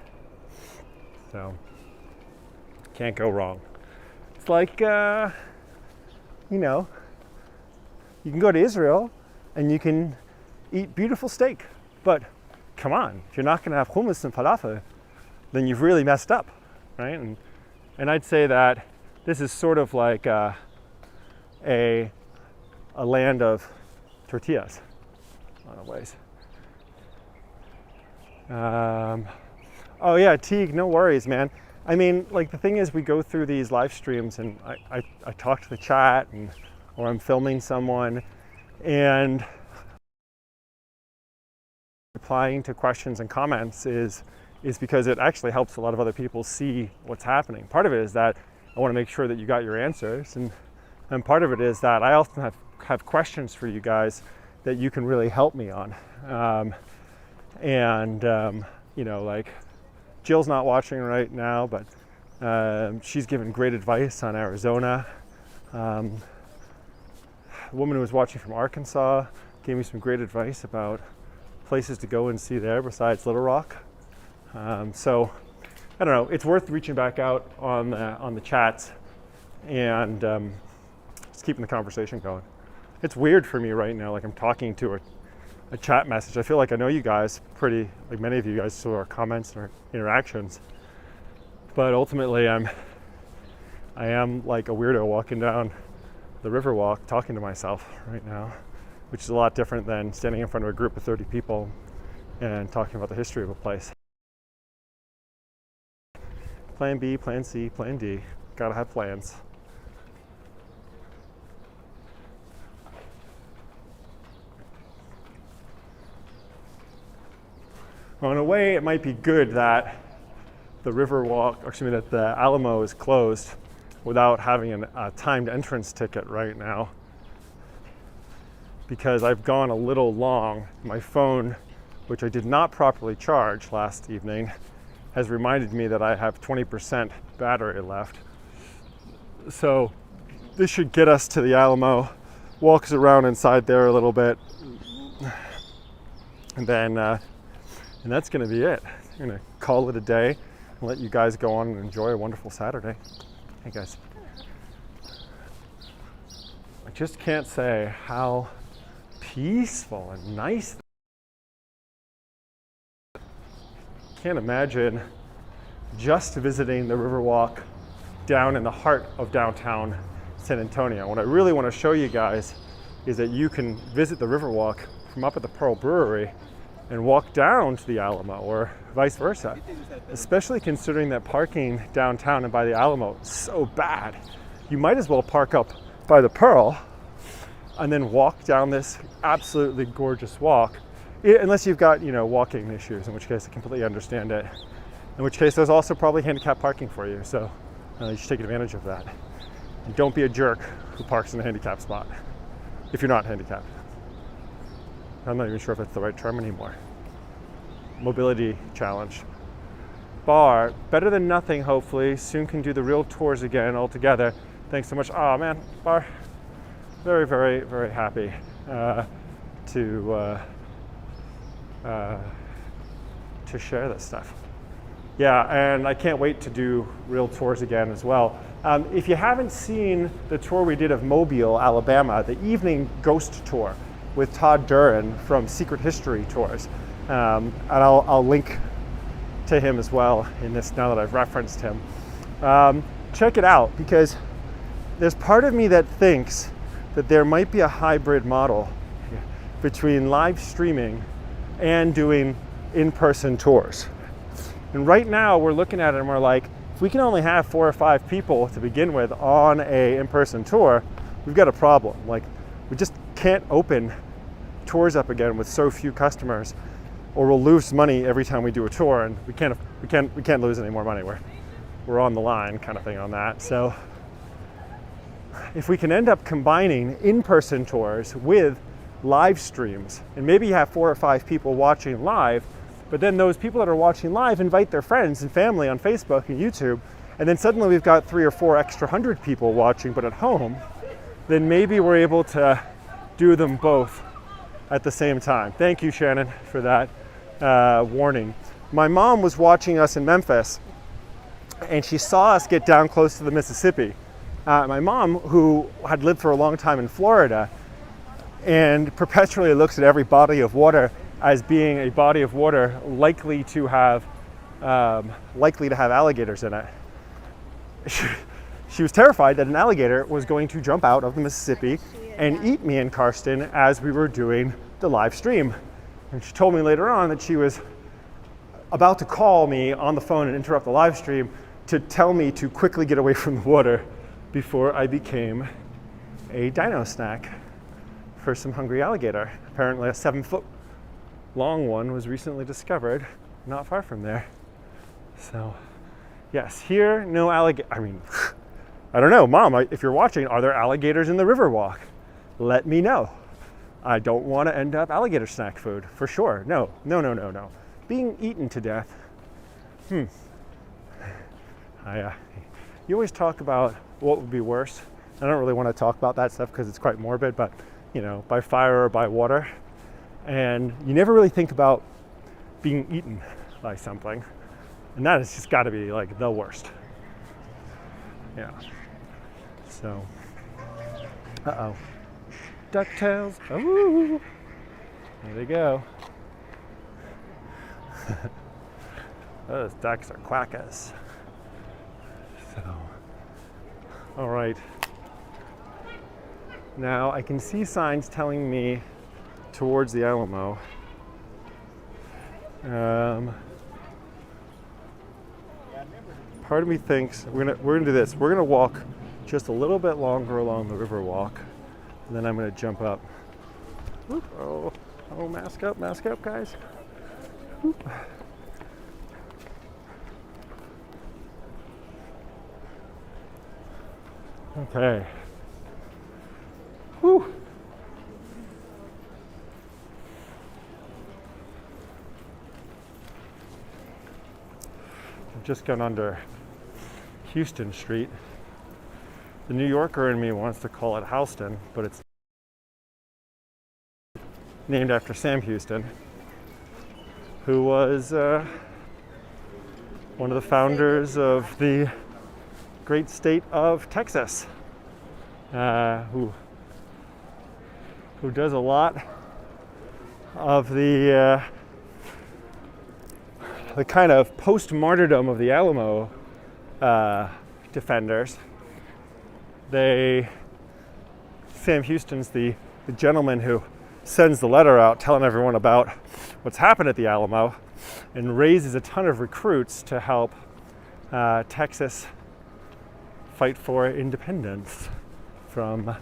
So, can't go wrong. It's like, you know, you can go to Israel and you can eat beautiful steak. But come on, if you're not going to have hummus and falafel, then you've really messed up, right? And I'd say that this is sort of like a land of tortillas, in a lot of ways. Oh yeah, Teague, no worries, man. I mean, like the thing is, we go through these live streams and I talk to the chat, or I'm filming someone, and replying to questions and comments is because it actually helps a lot of other people see what's happening. Part of it is that I want to make sure that you got your answers, and part of it is that I often have questions for you guys that you can really help me on. You know, like Jill's not watching right now, but she's given great advice on Arizona. The woman who was watching from Arkansas gave me some great advice about places to go and see there besides Little Rock. So I don't know, it's worth reaching back out on the chats and just keeping the conversation going. It's weird for me right now, like I'm talking to a chat message. I feel like I know you guys pretty, like many of you guys saw our comments and our interactions, but ultimately I am like a weirdo walking down the Riverwalk talking to myself right now. which is a lot different than standing in front of a group of 30 people and talking about the history of a place. Plan B, plan C, plan D. Gotta have plans. Well, in a way, it might be good that the that the Alamo is closed without having a timed entrance ticket right now, because I've gone a little long. My phone, which I did not properly charge last evening, has reminded me that I have 20% battery left. So this should get us to the Alamo, walk us around inside there a little bit, and then and that's gonna be it. I'm gonna call it a day and let you guys go on and enjoy a wonderful Saturday. Hey guys. I just can't say how peaceful and nice. Can't imagine just visiting the Riverwalk down in the heart of downtown San Antonio. What I really want to show you guys is that you can visit the Riverwalk from up at the Pearl Brewery and walk down to the Alamo, or vice versa, especially considering that parking downtown and by the Alamo is so bad. You might as well park up by the Pearl and then walk down this absolutely gorgeous walk, unless you've got, walking issues, in which case I completely understand it. In which case there's also probably handicap parking for you, so you should take advantage of that. And don't be a jerk who parks in a handicap spot if you're not handicapped. I'm not even sure if that's the right term anymore. Mobility challenge. Bar, better than nothing, hopefully. Soon can do the real tours again altogether. Thanks so much. Oh man, Bar, very, very, very happy to share this stuff. Yeah, and I can't wait to do real tours again as well. If you haven't seen the tour we did of Mobile, Alabama, the evening ghost tour with Todd Duran from Secret History Tours, and I'll link to him as well in this now that I've referenced him. Check it out, because there's part of me that thinks that there might be a hybrid model between live streaming and doing in-person tours. And right now we're looking at it and we're like, if we can only have 4 or 5 people to begin with on a in-person tour, we've got a problem. Like, we just can't open tours up again with so few customers, or we'll lose money every time we do a tour, and we can't lose any more money. We're on the line kind of thing on that. So if we can end up combining in-person tours with live streams, and maybe you have 4 or 5 people watching live, but then those people that are watching live invite their friends and family on Facebook and YouTube, and then suddenly we've got 3 or 4 extra hundred people watching but at home, then maybe we're able to do them both at the same time. Thank you, Shannon, for that warning. My mom was watching us in Memphis, and she saw us get down close to the Mississippi. My mom, who had lived for a long time in Florida, and perpetually looks at every body of water as being a body of water likely to have alligators in it. She was terrified that an alligator was going to jump out of the Mississippi and eat me and Karsten as we were doing the live stream. And she told me later on that she was about to call me on the phone and interrupt the live stream to tell me to quickly get away from the water before I became a dino snack for some hungry alligator. Apparently a 7-foot long one was recently discovered not far from there. So yes, here, no alligator. I mean, I don't know, Mom, if you're watching, are there alligators in the Riverwalk? Let me know. I don't want to end up alligator snack food, for sure. No. Being eaten to death. You always talk about what would be worse. I don't really want to talk about that stuff because it's quite morbid, but by fire or by water. And you never really think about being eaten by something. And that has just got to be like the worst. Yeah. So, DuckTales. Oh, there they go. Those ducks are quackers. So, all right. Now I can see signs telling me towards the Alamo. Part of me thinks we're gonna do this. We're gonna walk just a little bit longer along the river walk, and then I'm gonna jump up. Whoop. Oh, mask up, guys. Whoop. Okay. Whew. I've just gone under Houston Street. The New Yorker in me wants to call it Houston, but it's named after Sam Houston, who was one of the founders of the great state of Texas, who does a lot of the kind of post-martyrdom of the Alamo defenders. Sam Houston's the gentleman who sends the letter out telling everyone about what's happened at the Alamo and raises a ton of recruits to help Texas fight for independence from.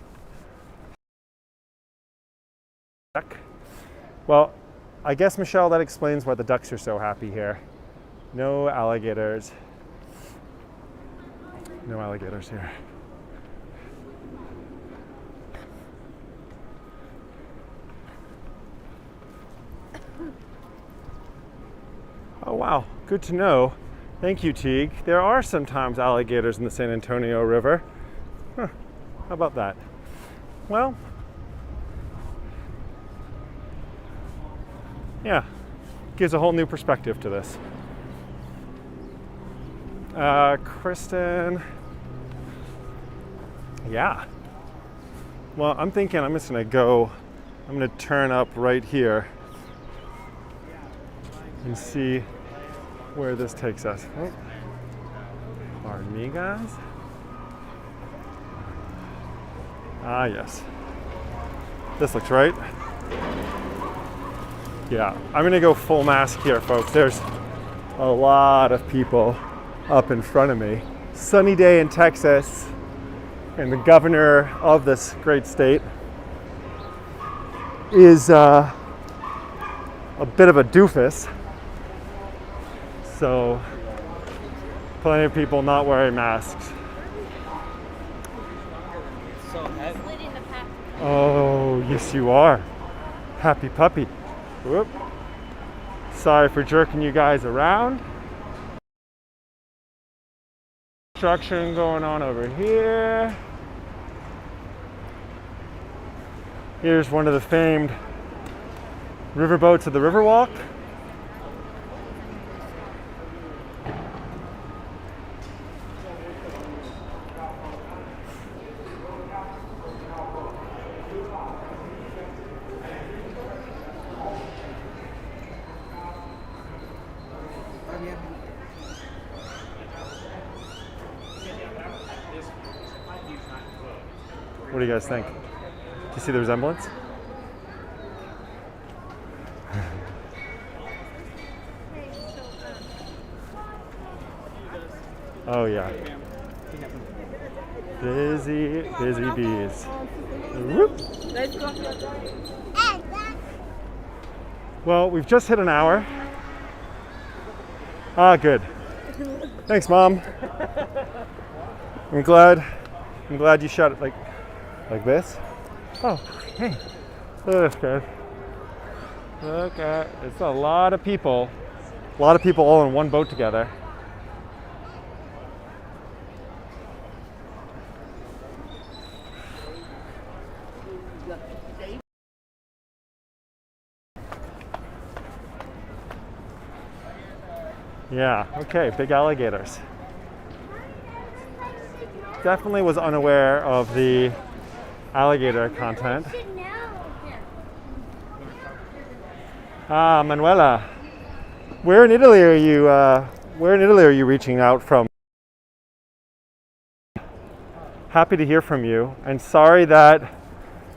Well, I guess, Michelle, that explains why the ducks are so happy here. No alligators. No alligators here. Oh wow, good to know. Thank you, Teague. There are sometimes alligators in the San Antonio River. Huh, how about that? Well, yeah, gives a whole new perspective to this. Kristen, yeah. Well, I'm thinking I'm just gonna turn up right here and see where this takes us. Oh. Pardon me, guys. Ah, yes. This looks right. Yeah, I'm gonna go full mask here, folks. There's a lot of people up in front of me. Sunny day in Texas, and the governor of this great state is a bit of a doofus. So, plenty of people not wearing masks. Oh, yes you are. Happy puppy. Whoop. Sorry for jerking you guys around. Construction going on over here. Here's one of the famed riverboats of the Riverwalk. What do you guys think? Do you see the resemblance? Oh yeah. Busy, busy bees. Whoop. Well, we've just hit an hour. Ah, good. Thanks, Mom. I'm glad you shot it like this. Oh, hey. Look at this, guys. Look at, it's a lot of people. A lot of people all in one boat together. Yeah, okay, big alligators. Definitely was unaware of the alligator content. Ah, Manuela. Where in Italy are you reaching out from? Happy to hear from you, and sorry that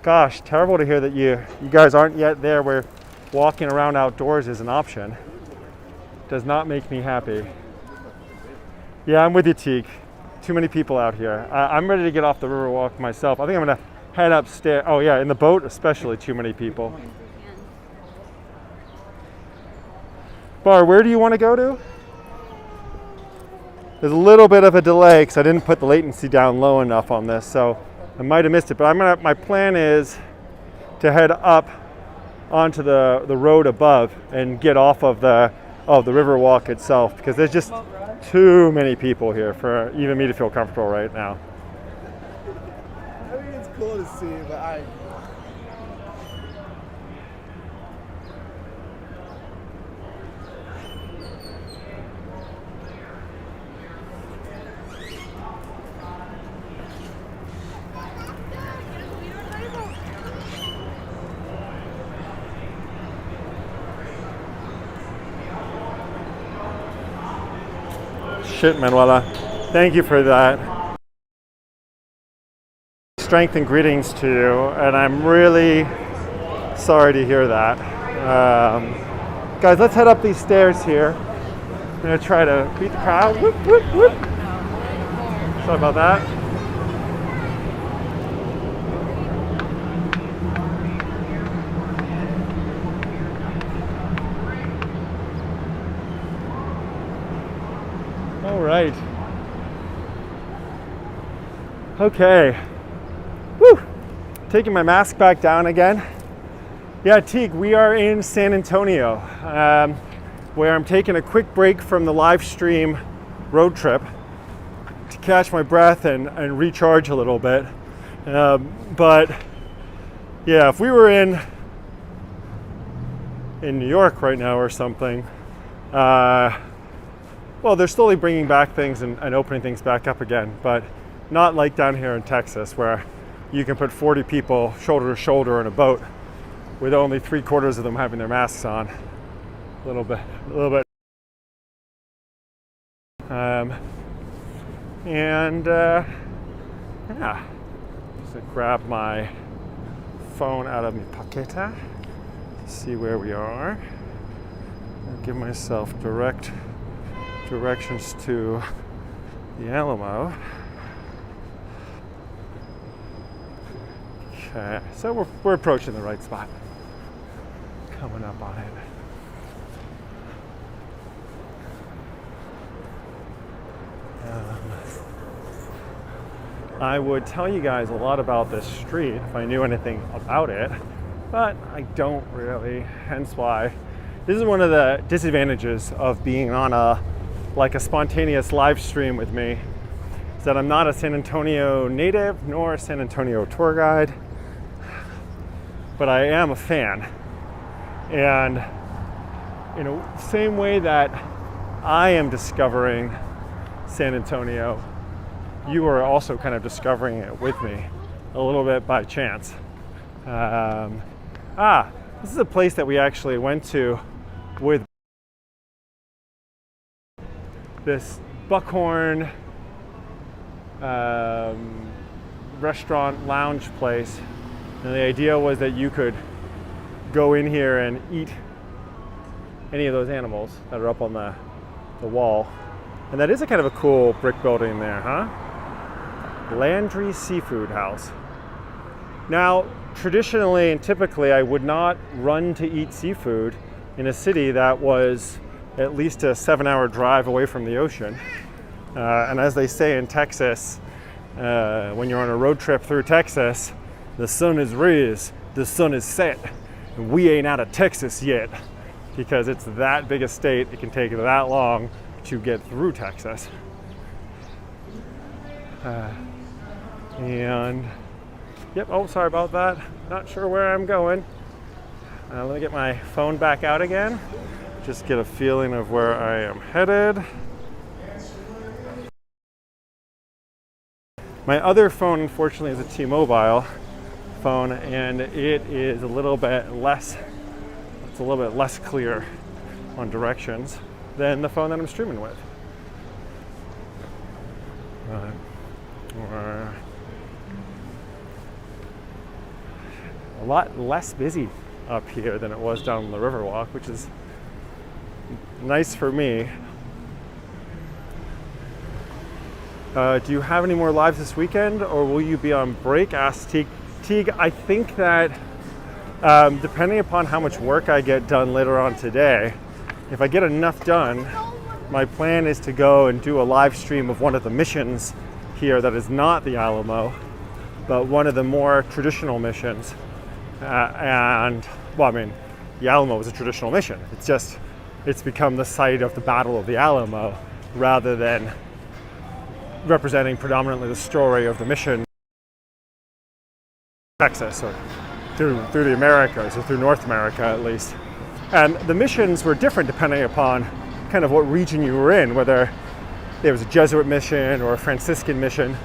Gosh, terrible to hear that you guys aren't yet there where walking around outdoors is an option. Does not make me happy. Yeah, I'm with you, Teague. Too many people out here. I'm ready to get off the river walk myself. I think I'm gonna head upstairs. Oh yeah, in the boat especially, too many people. Bar, where do you want to go to? There's a little bit of a delay because I didn't put the latency down low enough on this, so I might have missed it. But my plan is to head up onto the road above and get off of the river walk itself, because there's just too many people here for even me to feel comfortable right now. I think it's cool to see, but Shit, Manuela. Thank you for that. Strength and greetings to you, and I'm really sorry to hear that. Guys, let's head up these stairs here. I'm gonna try to beat the crowd. Whoop, whoop, whoop. Sorry about that. All right. Okay. Woo. Taking my mask back down again. Yeah, Teague, we are in San Antonio, where I'm taking a quick break from the live stream road trip to catch my breath and recharge a little bit. But yeah, if we were in New York right now or something, well, they're slowly bringing back things and opening things back up again, but not like down here in Texas, where you can put 40 people shoulder to shoulder in a boat with only 3/4 of them having their masks on. A little bit. Yeah, just gonna grab my phone out of my pocketa, see where we are, and give myself directions to the Alamo. Okay, so we're approaching the right spot. Coming up on it. I would tell you guys a lot about this street if I knew anything about it, but I don't really, hence why this is one of the disadvantages of being on a spontaneous live stream with me, is that I'm not a San Antonio native nor a San Antonio tour guide, but I am a fan. And in a same way that I am discovering San Antonio, you are also kind of discovering it with me a little bit by chance. This is a place that we actually went to with this Buckhorn restaurant lounge place, and the idea was that you could go in here and eat any of those animals that are up on the wall. And that is a kind of a cool brick building there, huh? Landry Seafood House. Now, traditionally and typically, I would not run to eat seafood in a city that was at least a 7-hour drive away from the ocean. And as they say in Texas, when you're on a road trip through Texas, the sun is raised, the sun is set, and we ain't out of Texas yet, because it's that big a state, it can take that long to get through Texas. And yep, oh, sorry about that. Not sure where I'm going. Let me get my phone back out again. Just get a feeling of where I am headed. My other phone, unfortunately, is a T-Mobile phone, and it is a little bit less, it's a little bit less clear on directions than the phone that I'm streaming with. lot less busy up here than it was down on the Riverwalk, which is nice for me. Do you have any more lives this weekend, or will you be on break? Asked Teague. Teague, I think that depending upon how much work I get done later on today, if I get enough done, my plan is to go and do a live stream of one of the missions here that is not the Alamo, but one of the more traditional missions. And, well, I mean, the Alamo is a traditional mission. It's become the site of the Battle of the Alamo rather than representing predominantly the story of the mission in Texas or through the Americas, or through North America at least. And the missions were different depending upon kind of what region you were in, whether it was a Jesuit mission or a Franciscan mission.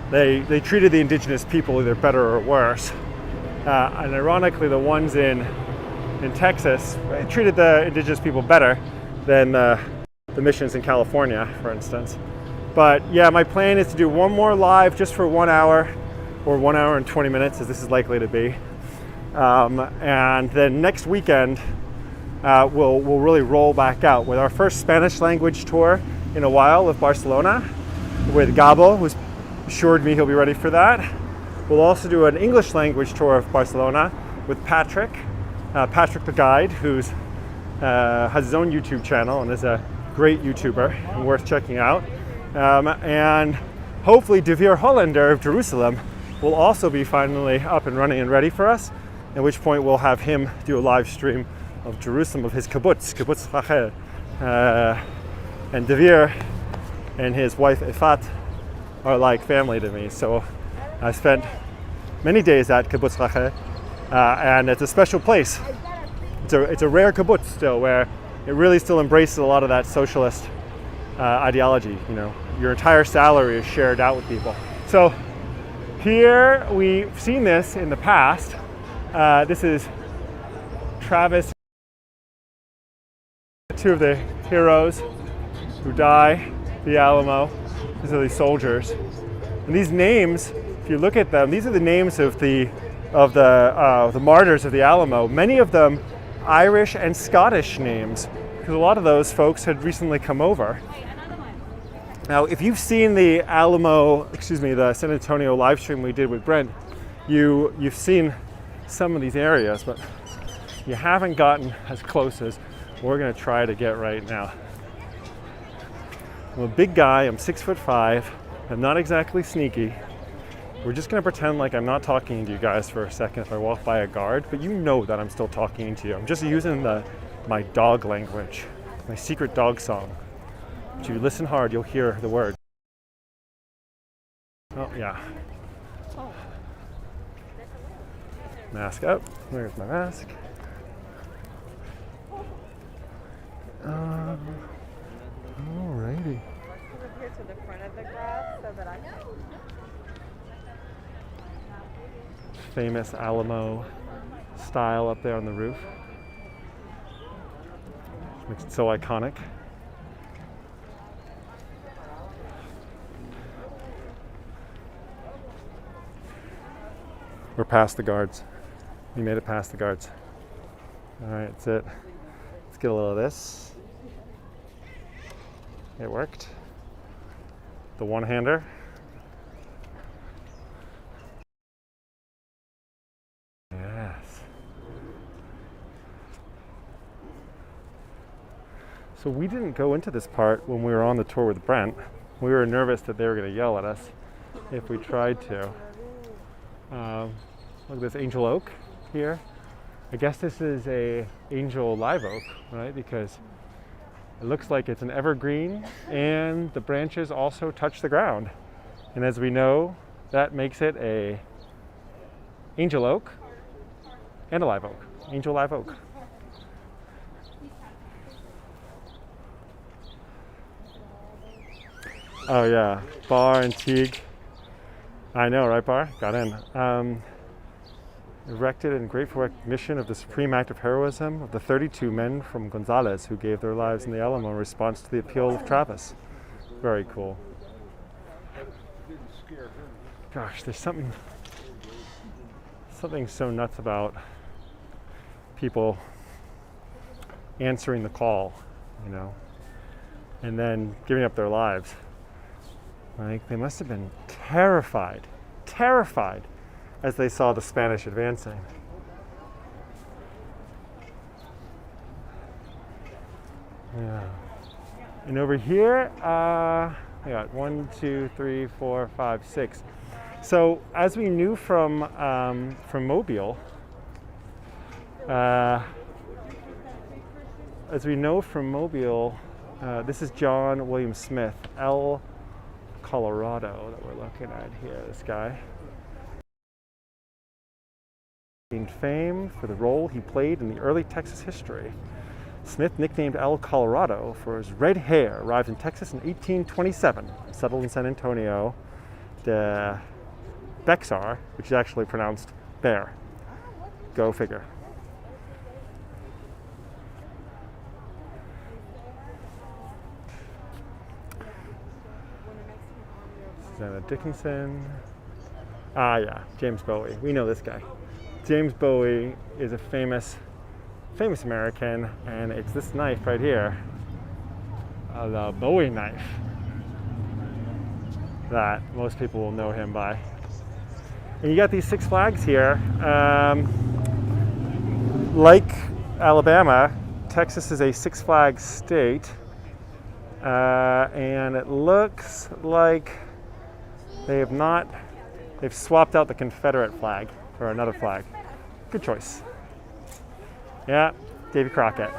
They treated the indigenous people either better or worse. And ironically, the ones in Texas treated the indigenous people better than the missions in California, for instance. But yeah, my plan is to do one more live just for 1 hour, or 1 hour and 20 minutes, as this is likely to be. And then next weekend, we'll really roll back out with our first Spanish language tour in a while of Barcelona with Gabo, who's assured me he'll be ready for that. We'll also do an English language tour of Barcelona with Patrick the guide, who's has his own YouTube channel and is a great YouTuber and worth checking out. And hopefully De Veer Hollander of Jerusalem will also be finally up and running and ready for us, at which point we'll have him do a live stream of Jerusalem, of his kibbutz Rachel. And De Veer and his wife Efat are like family to me. So I spent many days at kibbutz Rachel, and it's a special place. It's a rare kibbutz still, where it really still embraces a lot of that socialist ideology. You know, your entire salary is shared out with people. So here, we've seen this in the past. This is Travis, two of the heroes who die, the Alamo. These are the soldiers. And these names, if you look at them, these are the names of the martyrs of the Alamo. Many of them Irish and Scottish names, because a lot of those folks had recently come over. Now, if you've seen the the San Antonio live stream we did with Brent, you've seen some of these areas, but you haven't gotten as close as we're going to try to get right now. I'm a big guy, I'm 6'5", I'm not exactly sneaky. We're just going to pretend like I'm not talking to you guys for a second if I walk by a guard, but you know that I'm still talking to you. I'm just using my dog language, my secret dog song. If you listen hard, you'll hear the word. Oh, yeah. Mask up. There's my mask. Alrighty. Come up here to the front of the graph so that I can. Famous Alamo style up there on the roof. Makes it so iconic. We're past the guards. We made it past the guards. All right, that's it. Let's get a little of this. It worked. The one-hander. Yes. So we didn't go into this part when we were on the tour with Brent. We were nervous that they were going to yell at us if we tried to. Look at this angel oak here. I guess this is a angel live oak, right? Because it looks like it's an evergreen and the branches also touch the ground. And as we know, that makes it a angel oak and a live oak. Angel live oak. Oh yeah, Bar and Teague. I know, right, Bar? Got in. Erected in grateful recognition of the supreme act of heroism of the 32 men from Gonzales who gave their lives in the Alamo in response to the appeal of Travis. Very cool. Gosh, there's something something so nuts about people answering the call, you know, and then giving up their lives. Like, they must have been terrified as they saw the Spanish advancing. Yeah. And over here, I got 1, 2, 3, 4, 5, 6. So as we knew from Mobile, this is John William Smith, L. Colorado, that we're looking at here, this guy. Gained fame for the role he played in the early Texas history. Smith, nicknamed El Colorado for his red hair, arrived in Texas in 1827, settled in San Antonio de Bexar, which is actually pronounced bear. Go figure. Susanna Dickinson. Ah, yeah, James Bowie. We know this guy. James Bowie is a famous American, and it's this knife right here, the Bowie knife, that most people will know him by. And you got these Six Flags here. Like Alabama, Texas is a Six Flags state, and it looks like they've swapped out the Confederate flag for another flag. Good choice. Yeah, Davy Crockett.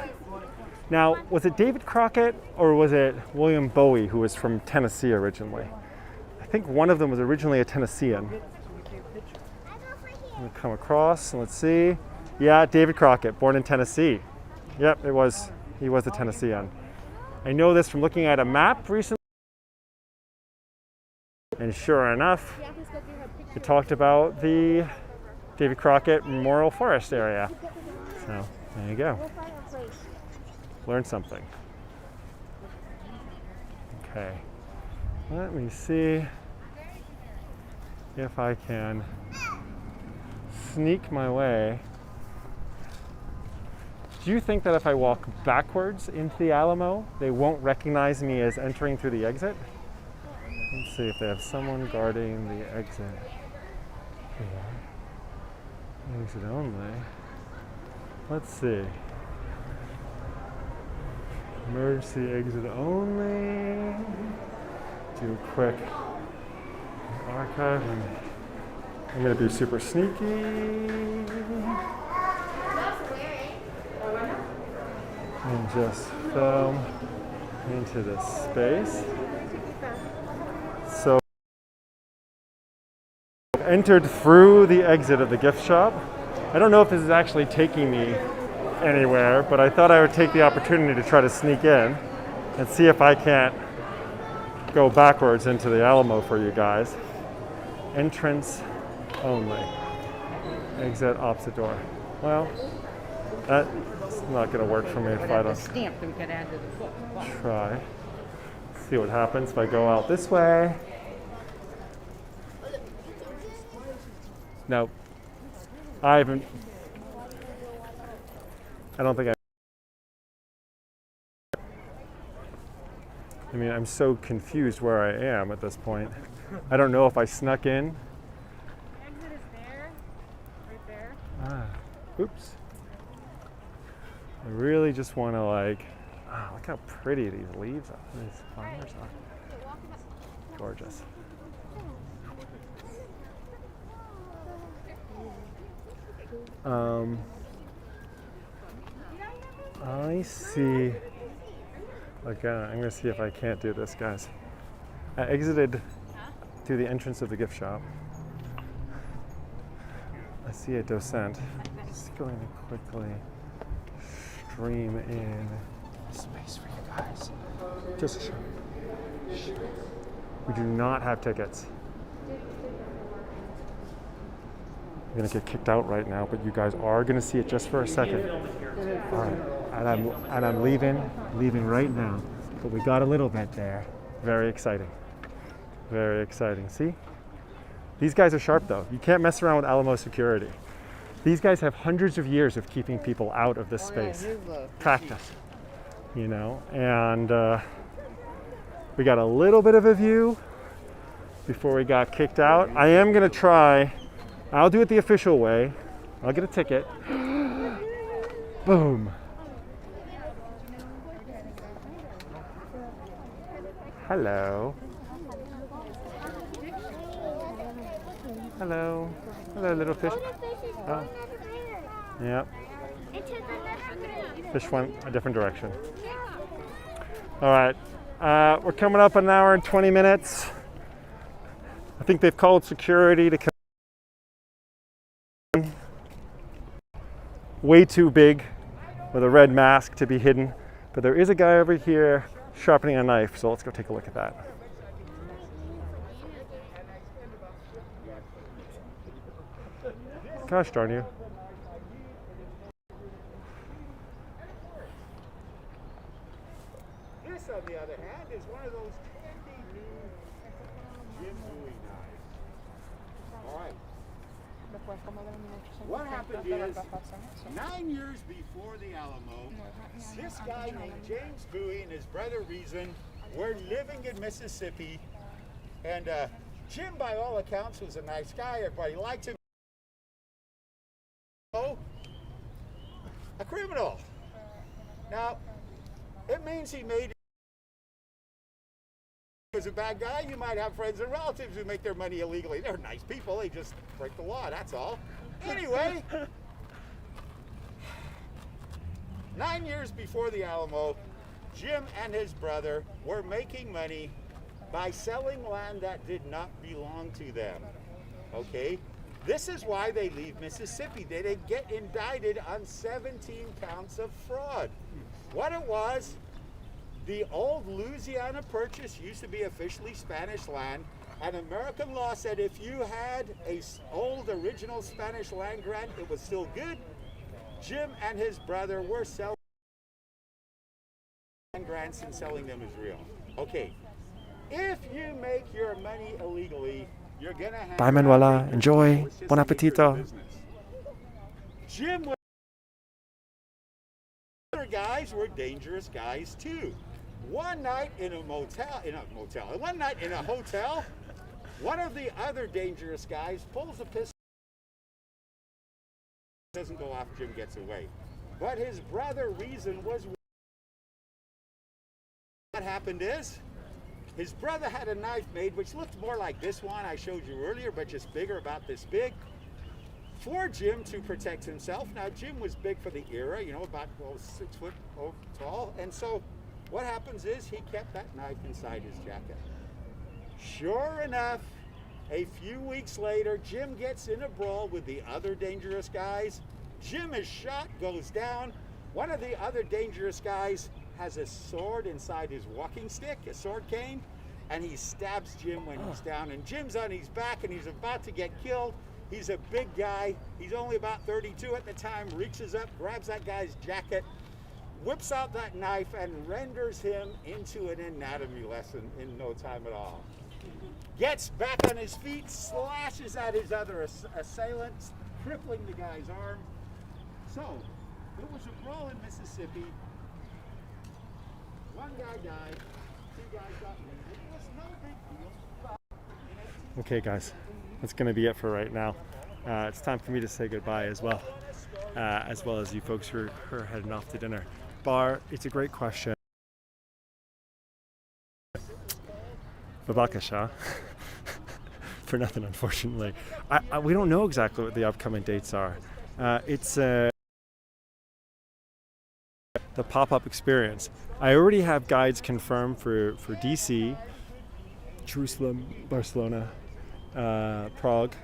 Now, was it David Crockett or was it William Bowie, who was from Tennessee originally? I think one of them was originally a Tennessean. We'll come across and let's see. Yeah, David Crockett, born in Tennessee. Yep, he was a Tennessean. I know this from looking at a map recently. And sure enough, it talked about the Davy Crockett Memorial Forest area. So there you go. Learn something. Okay. Let me see if I can sneak my way. Do you think that if I walk backwards into the Alamo, they won't recognize me as entering through the exit? Let's see if they have someone guarding the exit here. Exit only. Let's see. Emergency exit only. Do a quick archive. I'm going to be super sneaky. And just film into this space. So, entered through the exit of the gift shop. I don't know if this is actually taking me anywhere, but I thought I would take the opportunity to try to sneak in and see if I can't go backwards into the Alamo for you guys. Entrance only. Exit opposite door. Well, that's not going to work for me if I don't stamp that we could add to the book. try. See what happens if I go out this way. Nope. I don't think I mean, I'm so confused where I am at this point. I don't know if I snuck in. Exit is there, right there. Ah, oops. I really just want to look how pretty these leaves are. These flowers are gorgeous. I see. Again, I'm going to see if I can't do this, guys. I exited through the entrance of the gift shop. I see a docent. Just going to quickly stream in space for you guys. Just shh. We do not have tickets. I'm gonna get kicked out right now, but you guys are gonna see it just for a second. All right, and I'm leaving right now. But we got a little bit there. Very exciting. Very exciting. See? These guys are sharp though. You can't mess around with Alamo security. These guys have hundreds of years of keeping people out of this space. Practice, you know, and we got a little bit of a view before we got kicked out. I am gonna try, I'll do it the official way. I'll get a ticket. Boom. Hello. Hello. Hello, little fish. Oh. Yep. Fish went a different direction. All right. We're coming up an hour and 20 minutes. I think they've called security to come. Way too big with a red mask to be hidden. But there is a guy over here sharpening a knife, so let's go take a look at that. Gosh darn you. This, on the other hand, is one of those handy new Gimbal knives. All right. What happened is, 9 years before the Alamo, this guy named James Bowie and his brother Reason were living in Mississippi, and Jim, by all accounts, was a nice guy. Everybody liked him. A criminal. Now, it means he made. As a bad guy, you might have friends and relatives who make their money illegally. They're nice people, they just break the law, that's all. Anyway, 9 years before the Alamo, Jim and his brother were making money by selling land that did not belong to them. Okay? This is why they leave Mississippi. They get indicted on 17 counts of fraud. What it was, the old Louisiana Purchase used to be officially Spanish land, and American law said if you had a old original Spanish land grant, it was still good. Jim and his brother were selling land grants and selling them as real. Okay, if you make your money illegally, you're gonna have. Bye, Manuela. Enjoy. Bon appetito. Jim was. Other guys were dangerous guys too. One night in a hotel, one of the other dangerous guys pulls a pistol. Doesn't go off. Jim gets away, but his brother Reason was. What happened is, his brother had a knife made which looked more like this one I showed you earlier, but just bigger, about this big, for Jim to protect himself. Now, Jim was big for the era, you know, about 6 foot tall, and so what happens is he kept that knife inside his jacket. Sure enough, a few weeks later, Jim gets in a brawl with the other dangerous guys. Jim is shot, goes down. One of the other dangerous guys has a sword inside his walking stick, a sword cane, and he stabs Jim when he's down. And Jim's on his back and he's about to get killed. He's a big guy. He's only about 32 at the time, reaches up, grabs that guy's jacket, whips out that knife, and renders him into an anatomy lesson in no time at all. Gets back on his feet, slashes at his other assailants, crippling the guy's arm. So, there was a brawl in Mississippi. One guy died, 2 guys got wounded. It was no big deal. Okay, guys, that's going to be it for right now. It's time for me to say goodbye as well as you folks who are heading off to dinner. Bar, it's a great question. Babakasha. For nothing, unfortunately. We don't know exactly what the upcoming dates are. It's the pop-up experience. I already have guides confirmed for DC, Jerusalem, Barcelona, Prague,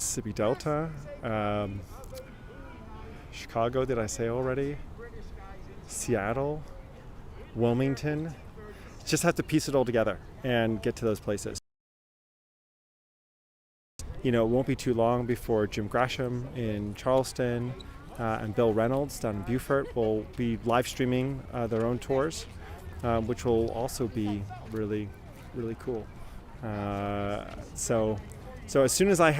Mississippi Delta, Chicago, did I say already? Seattle, Wilmington. Just have to piece it all together and get to those places. You know, it won't be too long before Jim Grasham in Charleston and Bill Reynolds down in Beaufort will be live streaming their own tours, which will also be really, really cool. So So as soon as I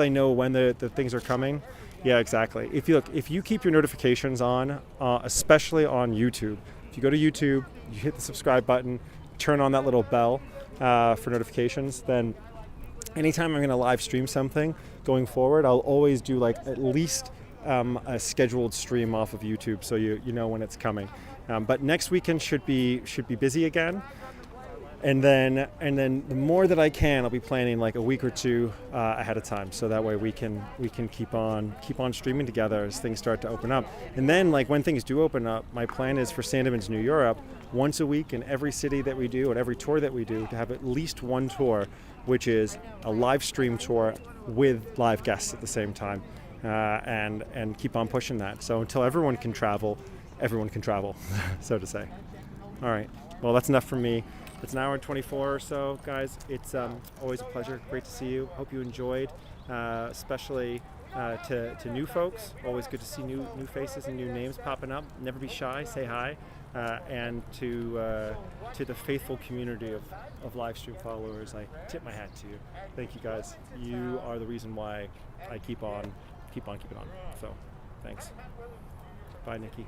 know when the things are coming, yeah, exactly. If you keep your notifications on, especially on YouTube, if you go to YouTube, you hit the subscribe button, turn on that little bell for notifications, then anytime I'm going to live stream something going forward, I'll always do like at least a scheduled stream off of YouTube, so you know when it's coming. But next weekend should be busy again. And then the more that I can, I'll be planning like a week or two ahead of time, so that way we can keep on streaming together as things start to open up. And then like when things do open up, my plan is for SANDEMANs New Europe once a week in every city that we do and every tour that we do to have at least one tour, which is a live stream tour with live guests at the same time, and keep on pushing that. So until everyone can travel, so to say. All right. Well, that's enough from me. It's an hour and 24 or so, guys. It's always a pleasure. Great to see you. Hope you enjoyed, especially to new folks. Always good to see new faces and new names popping up. Never be shy. Say hi. And to the faithful community of live stream followers, I tip my hat to you. Thank you, guys. You are the reason why I keep on keeping on. So, thanks. Bye, Nikki.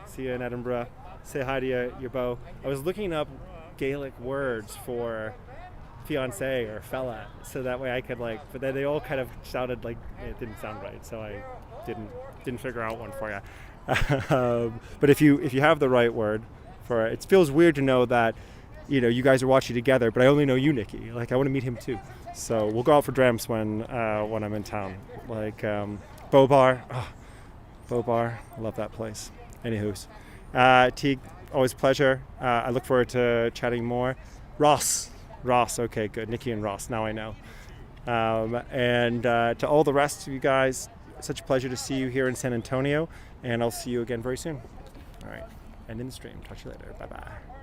See you in Edinburgh. Say hi to your beau. I was looking up Gaelic words for fiance or fella, so that way I could but then they all kind of sounded like it didn't sound right, so I didn't figure out one for you. But if you have the right word for it, it feels weird to know that you guys are watching together, but I only know you, Nikki. I want to meet him too. So we'll go out for dramps when I'm in town. Bow Bar. Oh, Bow Bar. I love that place. Anywho's. Teague, always a pleasure. I look forward to chatting more. Ross, okay, good. Nikki and Ross, now I know. And to all the rest of you guys, such a pleasure to see you here in San Antonio, and I'll see you again very soon. All right, end in the stream. Talk to you later. Bye-bye.